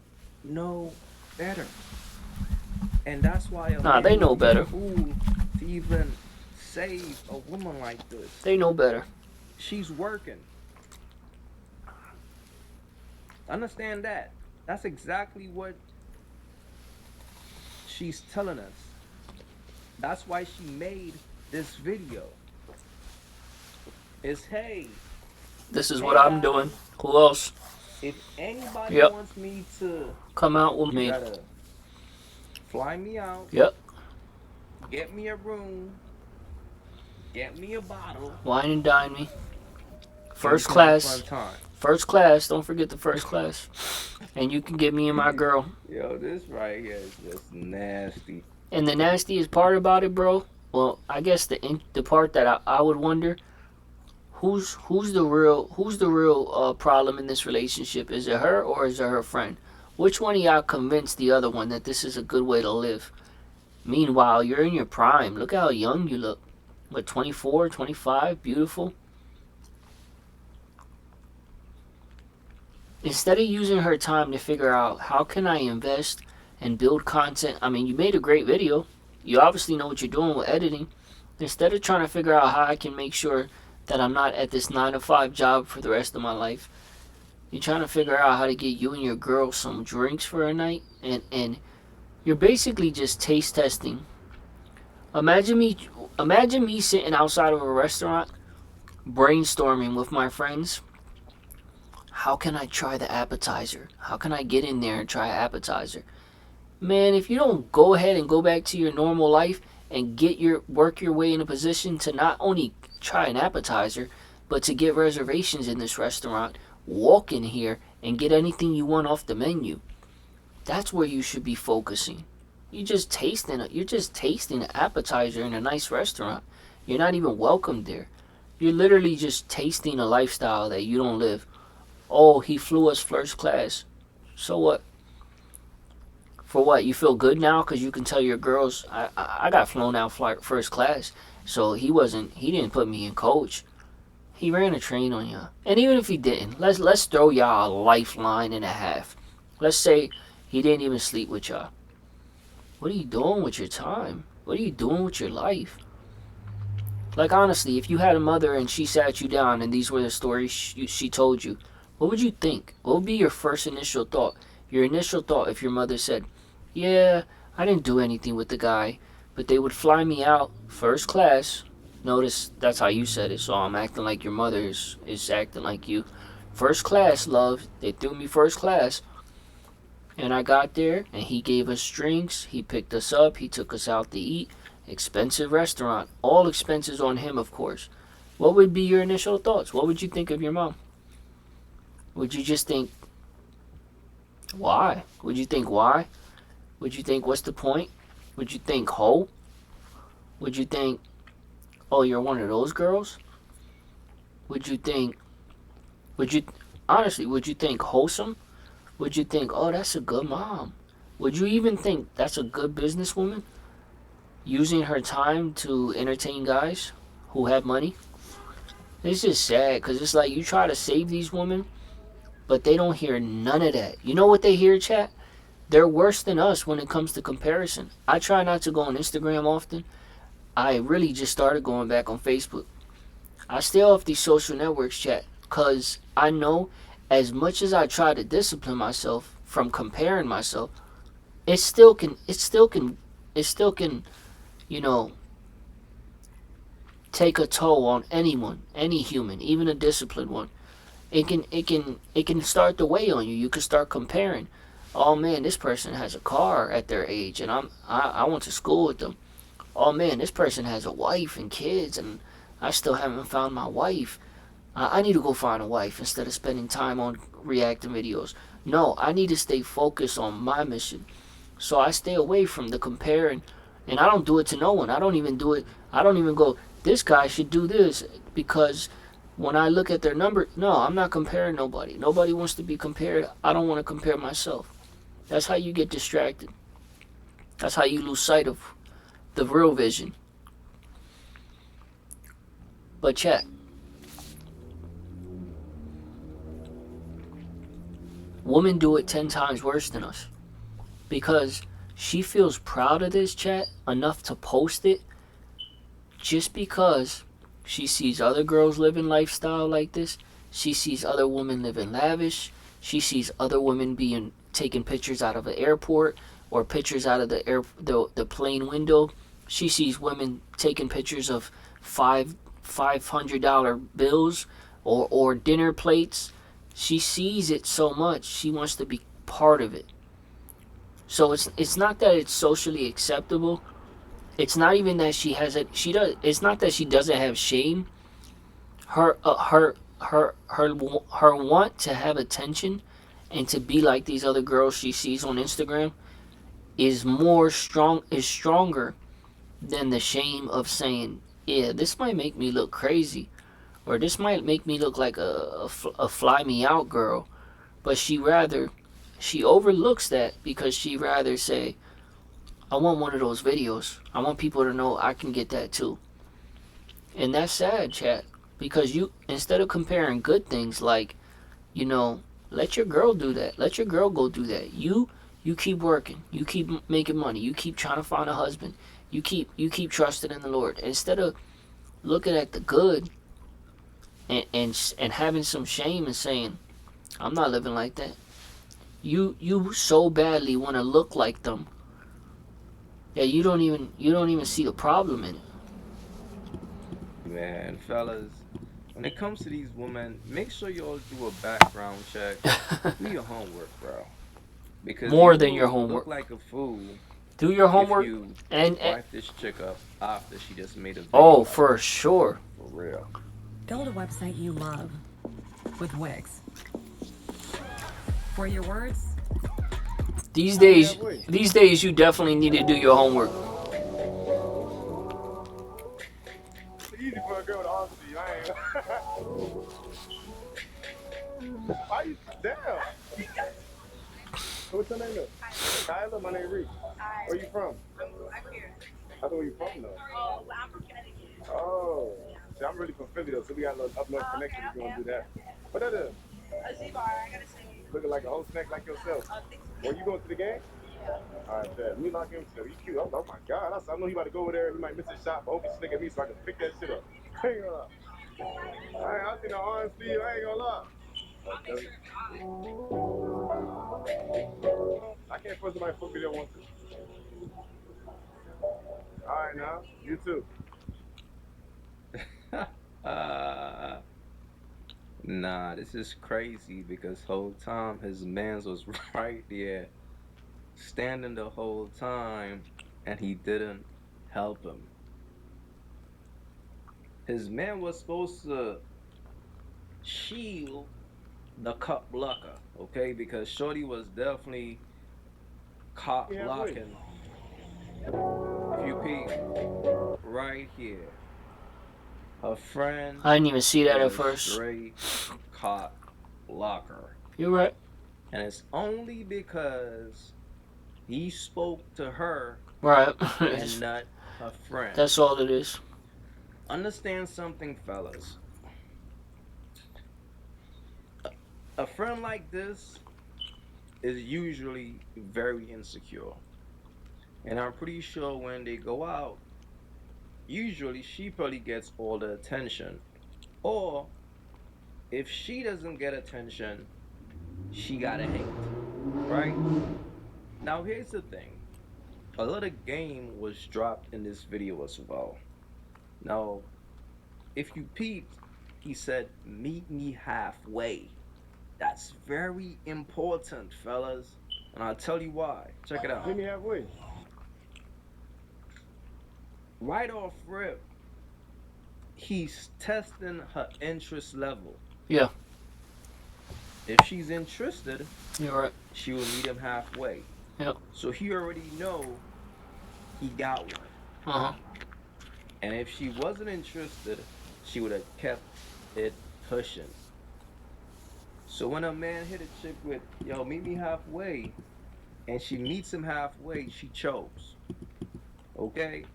know better. And that's why they know better. Fool to even save a woman like this. They know better. She's working. Understand that. That's exactly what she's telling us. That's why she made this video. Is hey. This is what I'm doing. Who else? If anybody wants me to come out with me, gotta fly me out. Yep. Get me a room. Get me a bottle. Wine and dine me. First class. First class. Don't forget the first class. And you can get me and my girl. Yo, this right here is just nasty. And the nastiest part about it, bro. Well, I guess the part that I would wonder, who's the real problem in this relationship? Is it her or is it her friend? Which one of y'all convinced the other one that this is a good way to live? Meanwhile, you're in your prime. Look how young you look. What, 24, 25, beautiful. Instead of using her time to figure out how can I invest and build content. I mean, you made a great video. You obviously know what you're doing with editing. Instead of trying to figure out how I can make sure that I'm not at this 9-to-5 job for the rest of my life, you're trying to figure out how to get you and your girl some drinks for a night, and you're basically just taste testing. Imagine me sitting outside of a restaurant brainstorming with my friends. How can I try the appetizer? How can I get in there and try an appetizer? Man, if you don't go ahead and go back to your normal life and work your way in a position to not only try an appetizer, but to get reservations in this restaurant, walk in here and get anything you want off the menu. That's where you should be focusing. You're just tasting an appetizer in a nice restaurant. You're not even welcomed there. You're literally just tasting a lifestyle that you don't live. Oh, he flew us first class. So what? For what? You feel good now because you can tell your girls, I got flown out first class. So he didn't put me in coach. He ran a train on y'all. And even if he didn't, let's throw y'all a lifeline and a half. Let's say he didn't even sleep with y'all. What are you doing with your time? What are you doing with your life? Like, honestly, if you had a mother and she sat you down and these were the stories she told you, what would you think? What would be your first initial thought? Your initial thought if your mother said, yeah, I didn't do anything with the guy, but they would fly me out first class. Notice that's how you said it, so I'm acting like your mother is acting like you. First class, love. They threw me first class. And I got there, and he gave us drinks. He picked us up. He took us out to eat. Expensive restaurant. All expenses on him, of course. What would be your initial thoughts? What would you think of your mom? Would you just think, why? Would you think, why? Would you think, what's the point? Would you think, ho? Would you think, oh, you're one of those girls? Would you think, honestly, would you think wholesome? Would you think, oh, that's a good mom? Would you even think that's a good businesswoman? Using her time to entertain guys who have money? It's just sad because it's like you try to save these women, but they don't hear none of that. You know what they hear, chat? They're worse than us when it comes to comparison. I try not to go on Instagram often. I really just started going back on Facebook. I stay off these social networks, chat, because I know as much as I try to discipline myself from comparing myself, it still can, you know, take a toll on anyone, any human, even a disciplined one. It can start to weigh on you. You can start comparing. Oh man, this person has a car at their age, and I went to school with them. Oh man, this person has a wife and kids, and I still haven't found my wife. I need to go find a wife instead of spending time on reacting videos. No, I need to stay focused on my mission. So I stay away from the comparing, and I don't do it to no one. I don't even do it. I don't even go, this guy should do this, because when I look at their number, no, I'm not comparing nobody. Nobody wants to be compared. I don't want to compare myself. That's how you get distracted. That's how you lose sight of the real vision. But chat, women do it 10 times worse than us, because she feels proud of this, chat, enough to post it just because she sees other girls living lifestyle like this. She sees other women living lavish. She sees other women taking pictures out of an airport or pictures out of the plane window. She sees women taking pictures of $500 bills or dinner plates. She sees it so much, she wants to be part of it. So it's not that it's socially acceptable. It's not even that she has it. It's not that she doesn't have shame. Her want to have attention and to be like these other girls she sees on Instagram is stronger than the shame of saying, yeah, this might make me look crazy, or this might make me look like a fly me out girl. But she overlooks that because she rather say, I want one of those videos. I want people to know I can get that too. And that's sad, chat, because instead of comparing good things like, let your girl do that. Let your girl go do that. You keep working. You keep making money. You keep trying to find a husband. You keep trusting in the Lord. Instead of looking at the good and having some shame and saying, I'm not living like that. You so badly want to look like them that you don't even see the problem in it. Man, fellas, when it comes to these women, make sure you all do a background check. Do your homework, bro. Because more than your homework. Look like a fool. Do your homework if you and wipe this chick up after she just made a video. Oh, for sure. For real. Build a website you love with Wix. For your words. These days, you definitely need to do your homework. It's easy for a girl to answer you. I ain't. Why you down? What's your name? Kyla. My name Reese. Where you from? I'm here. I know where you from though. Oh, I'm from Connecticut. Oh, see, I'm really from Philly though, so we got a little up north connection if you want to do that. What that is? A Z-bar. I gotta say. Looking like a whole snack like yourself. Were you going to the game? Yeah. All right, bet. Me lock him so he cute. Oh my God, I know he about to go over there and he might miss his shot, but hope he slick at me so I can pick that shit up. I ain't gonna lie. I seen the orange sleeve. I ain't gonna lie. Okay. I can't post my foot video once. All right, now you too. Nah, this is crazy because whole time his mans was right there, standing the whole time, and he didn't help him. His man was supposed to shield the cup blocker, okay? Because Shorty was definitely cop blocking. If you Peep, right here. Her friend. I didn't even see that at was first. Straight cock locker. You're right. And it's only because he spoke to her Right. and not her friend. That's all it is. Understand something, fellas. A friend like this is usually very insecure. And I'm pretty sure when they go out, usually she probably gets all the attention. Or if she doesn't get attention, she gotta hate. Right? Now here's the thing. A lot of game was dropped in this video as well. Now, if you peeped, he said, meet me halfway. That's very important, fellas. And I'll tell you why. Check it out. Meet me halfway. Right off rip, he's testing her interest level. Yeah. If she's interested, you're right. She will meet him halfway. Yep. So he already know he got one. Uh-huh. And if she wasn't interested, she would have kept it pushing. So when a man hit a chick with, yo, meet me halfway, and she meets him halfway, she chose. Okay?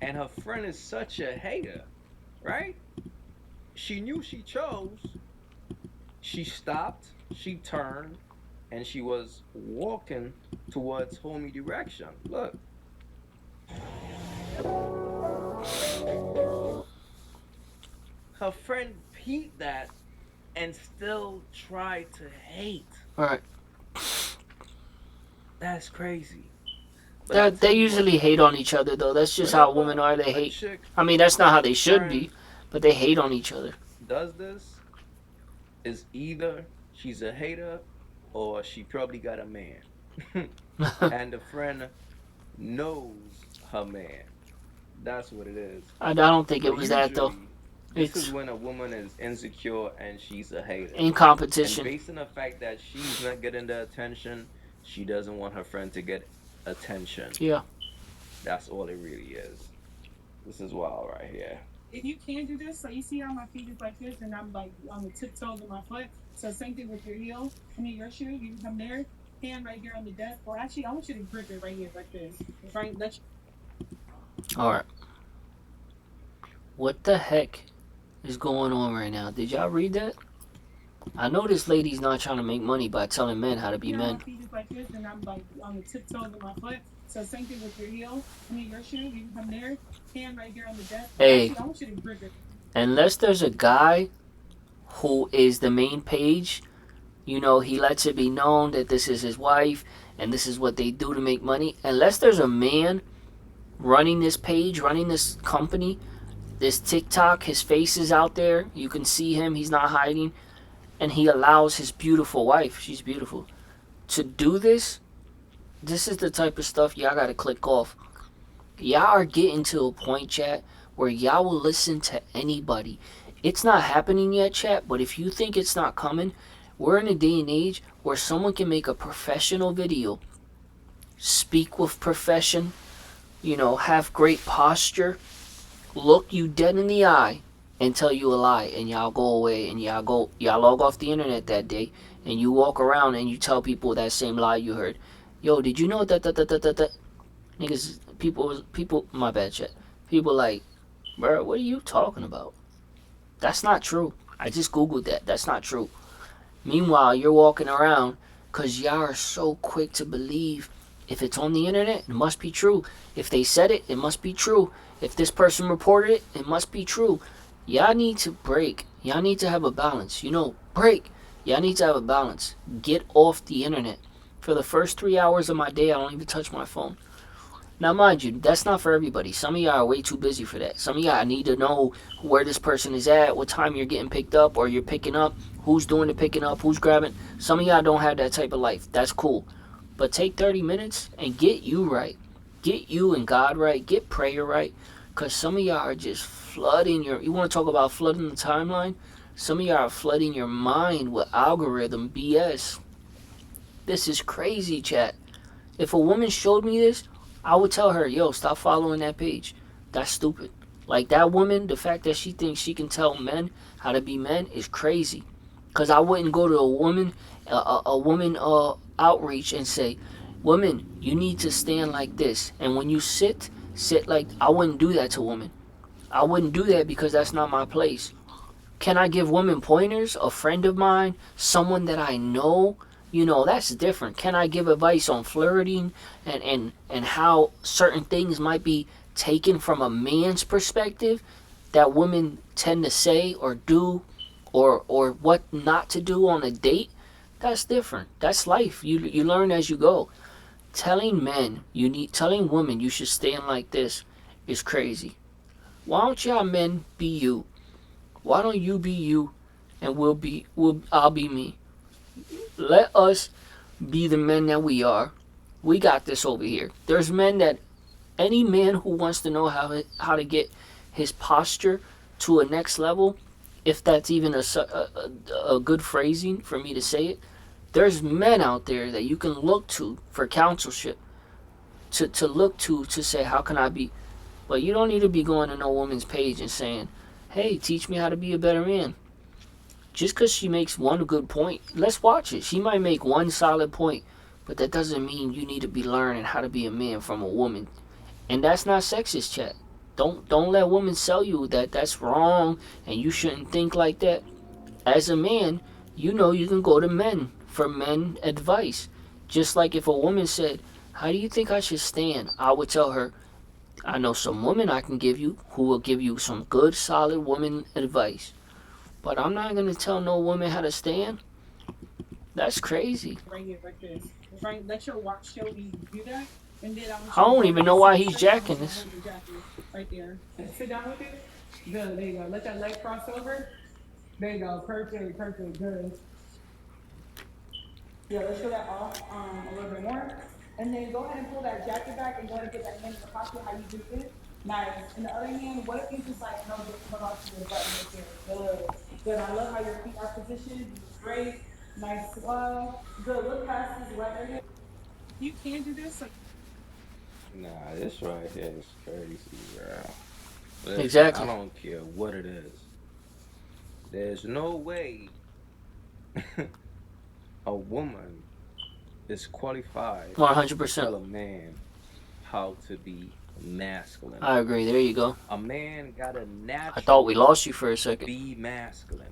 And her friend is such a hater, right? She knew she chose. She stopped, she turned, and she was walking towards homie direction. Look. Her friend peeped that and still tried to hate. Right. That's crazy. They usually hate on each other, though. That's just how women are. They hate. I mean, that's not how they should be, but they hate on each other. Does this is either she's a hater or she probably got a man. And the friend knows her man. That's what it is. I don't think it was that, though. This is when a woman is insecure and she's a hater. In competition. And based on the fact that she's not getting the attention, she doesn't want her friend to get attention. Yeah. That's all it really is. This is wild right here. If you can do this, so you see how my feet is like this, and I'm like on the tiptoes of my foot. So same thing with your heel. I mean your shoe. You come there, hand right here on the desk. Or actually, I want you to grip it right here, like this. Right. Let you. All right. What the heck is going on right now? Did y'all read that? I know this lady's not trying to make money by telling men how to be men. My feet is like this, and I'm like on the tiptoes of my foot. So same thing with your heel. I mean your shoe. You come there, hand right here on the desk. Hey. Actually, I want you to grip it. Unless there's a guy who is the main page, you know, he lets it be known that this is his wife and this is what they do to make money. Unless there's a man running this page, running this company, this TikTok, his face is out there. You can see him. He's not hiding. And he allows his beautiful wife, she's beautiful, to do this. This is the type of stuff y'all got to click off. Y'all are getting to a point, chat, where y'all will listen to anybody. It's not happening yet, chat, but if you think it's not coming, we're in a day and age where someone can make a professional video, speak with profession, you know, have great posture, look you dead in the eye, and tell you a lie, and y'all go away, and y'all log off the internet that day, and you walk around and you tell people that same lie you heard. Yo, did you know that? Niggas, people, my bad, chat. People like, bro, what are you talking about? That's not true. I just Googled that. That's not true. Meanwhile, you're walking around because y'all are so quick to believe if it's on the internet, it must be true. If they said it, it must be true. If this person reported it, it must be true. Y'all need to break. Y'all need to have a balance. You know, break. Y'all need to have a balance. Get off the internet. For the first 3 hours of my day, I don't even touch my phone. Now, mind you, that's not for everybody. Some of y'all are way too busy for that. Some of y'all need to know where this person is at, what time you're getting picked up or you're picking up, who's doing the picking up, who's grabbing. Some of y'all don't have that type of life. That's cool. But take 30 minutes and get you right. Get you and God right. Get prayer right. Because some of y'all are just flooding your... You want to talk about flooding the timeline? Some of y'all are flooding your mind with algorithm BS. This is crazy, chat. If a woman showed me this, I would tell her, yo, stop following that page. That's stupid. Like that woman, the fact that she thinks she can tell men how to be men is crazy. Cause I wouldn't go to a woman outreach and say, women, you need to stand like this, and when you sit like. I wouldn't do that to women. I wouldn't do that because that's not my place. Can I give women pointers? A friend of mine, someone that I know, that's different. Can I give advice on flirting and how certain things might be taken from a man's perspective that women tend to say or do or what not to do on a date? That's different. That's life. You learn as you go. Telling women you should stand like this is crazy. Why don't y'all men be you? Why don't you be you and I'll be me? Let us be the men that we are. We got this over here. There's men that any man who wants to know how to get his posture to a next level, if that's even a good phrasing for me to say it, there's men out there that you can look to for counselship, to look to say, how can I be? But you don't need to be going to no woman's page and saying, hey, teach me how to be a better man. Just because she makes one good point, let's watch it. She might make one solid point, but that doesn't mean you need to be learning how to be a man from a woman. And that's not sexist, chat. Don't let women sell you that that's wrong and you shouldn't think like that. As a man, you can go to men for men advice. Just like if a woman said, how do you think I should stand? I would tell her, I know some women I can give you who will give you some good, solid woman advice. But I'm not going to tell no woman how to stand. That's crazy. Right here, like this. Right, let your watch show you do that. And then I don't even know why he's jacking this. Right there. Sit down with it. Good, there you go. Let that leg cross over. There you go. Perfect, perfect, good. Yeah, let's show that off a little bit more. And then go ahead and pull that jacket back and go ahead and get that hand in the pocket how you do this. Nice. In the other hand, what if you just like just put off your button right there? Good. Good. I love how your feet are positioned. Great. Nice swell. Good. Look past this weather here. You can do this. Nah, this right here is crazy, bro. Listen, Exactly. I don't care what it is. There's no way a woman is qualified 100%. to tell a man how to be masculine. I agree. There you go. A man gotta naturally I thought we lost you for a second. be masculine.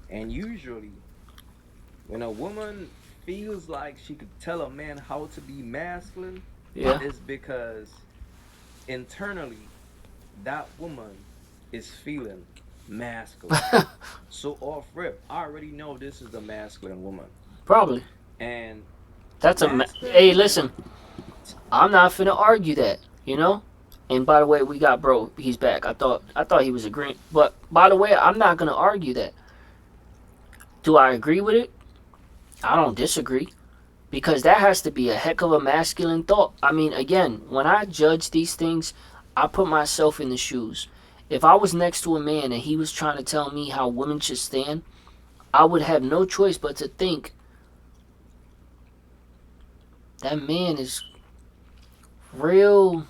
And usually, when a woman feels like she could tell a man how to be masculine, it's because internally, that woman is feeling masculine. So off rip, I already know this is a masculine woman. Probably. And that's hey, listen. I'm not finna argue that, And by the way, we got bro. He's back. I thought he was agreeing. But by the way, I'm not gonna argue that. Do I agree with it? I don't disagree. Because that has to be a heck of a masculine thought. I mean, again, when I judge these things, I put myself in the shoes. If I was next to a man and he was trying to tell me how women should stand, I would have no choice but to think that man is real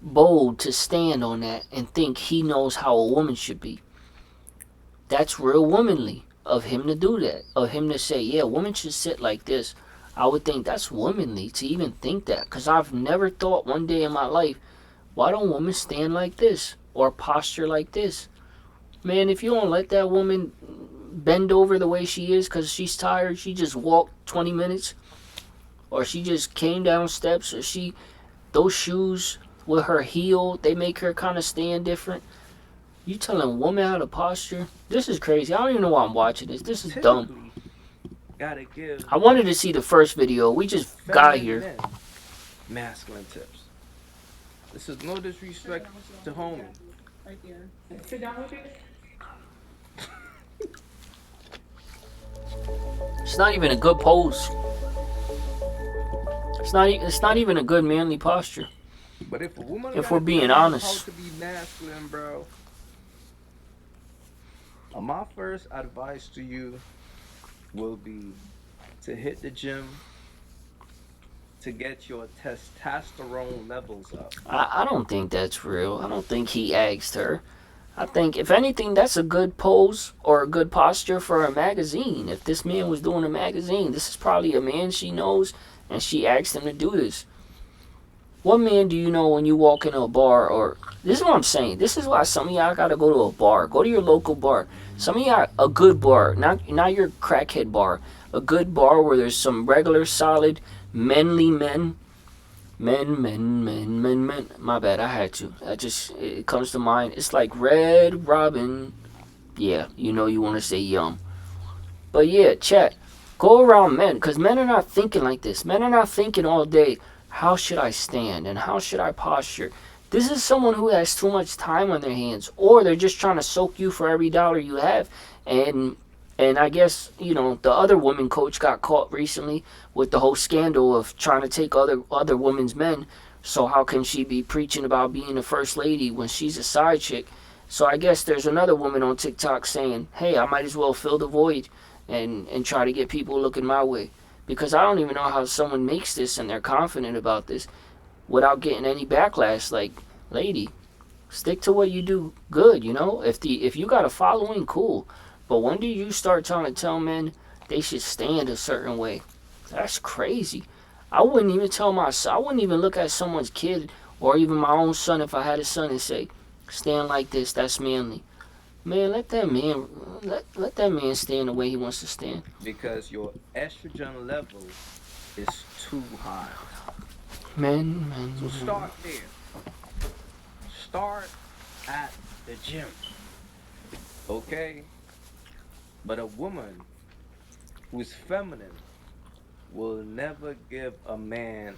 bold to stand on that and think he knows how a woman should be. That's real womanly of him to do that, of him to say, yeah, women should sit like this. I would think that's womanly to even think that, because I've never thought one day in my life, why don't women stand like this or posture like this? Man, if you don't let that woman bend over the way she is because she's tired, she just walked 20 minutes, or she just came down steps, or those shoes with her heel, they make her kind of stand different. You telling a woman how to posture? This is crazy. I don't even know why I'm watching this. This is dumb. Gotta give I wanted to see the first video. We just got here. Masculine tips. This is no disrespect to homie. Right there. Sit down with it. It's not even a good pose. It's not even a good manly posture. But if a woman, if we're being honest, how to be masculine, bro. My first advice to you will be to hit the gym, to get your testosterone levels up. I don't think that's real. I don't think he asked her. I think, if anything, that's a good pose or a good posture for a magazine. If this man was doing a magazine, this is probably a man she knows, and she asked him to do this. What man do you know when you walk into a bar, or... This is what I'm saying. This is why some of y'all gotta go to a bar. Go to your local bar. Some of y'all, a good bar, not your crackhead bar. A good bar where there's some regular, solid, manly men. Men. My bad, I had to. It comes to mind. It's like Red Robin. Yeah, you know you want to say yum. But yeah, chat. Go around men, because men are not thinking like this. Men are not thinking all day, how should I stand and how should I posture? This is someone who has too much time on their hands, or they're just trying to soak you for every dollar you have. And I guess, you know, the other woman coach got caught recently with the whole scandal of trying to take other women's men. So how can she be preaching about being a first lady when she's a side chick? So I guess there's another woman on TikTok saying, hey, I might as well fill the void and try to get people looking my way. Because I don't even know how someone makes this and they're confident about this without getting any backlash. Like, lady, stick to what you do good, you know? If you got a following, cool. But when do you start trying to tell men they should stand a certain way? That's crazy. I wouldn't even tell my son. I wouldn't even look at someone's kid or even my own son if I had a son and say, stand like this, that's manly. Man, let that man stand the way he wants to stand. Because your estrogen level is too high. Men. So start there. Start at the gym. Okay? But a woman who's feminine will never give a man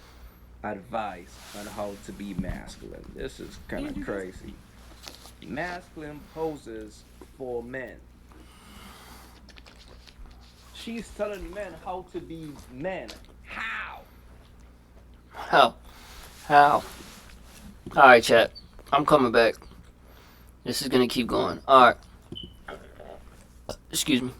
advice on how to be masculine. This is kind of crazy. Masculine poses for men. She's telling men how to be men. How? Alright, chat. I'm coming back. This is going to keep going. Alright. Excuse me.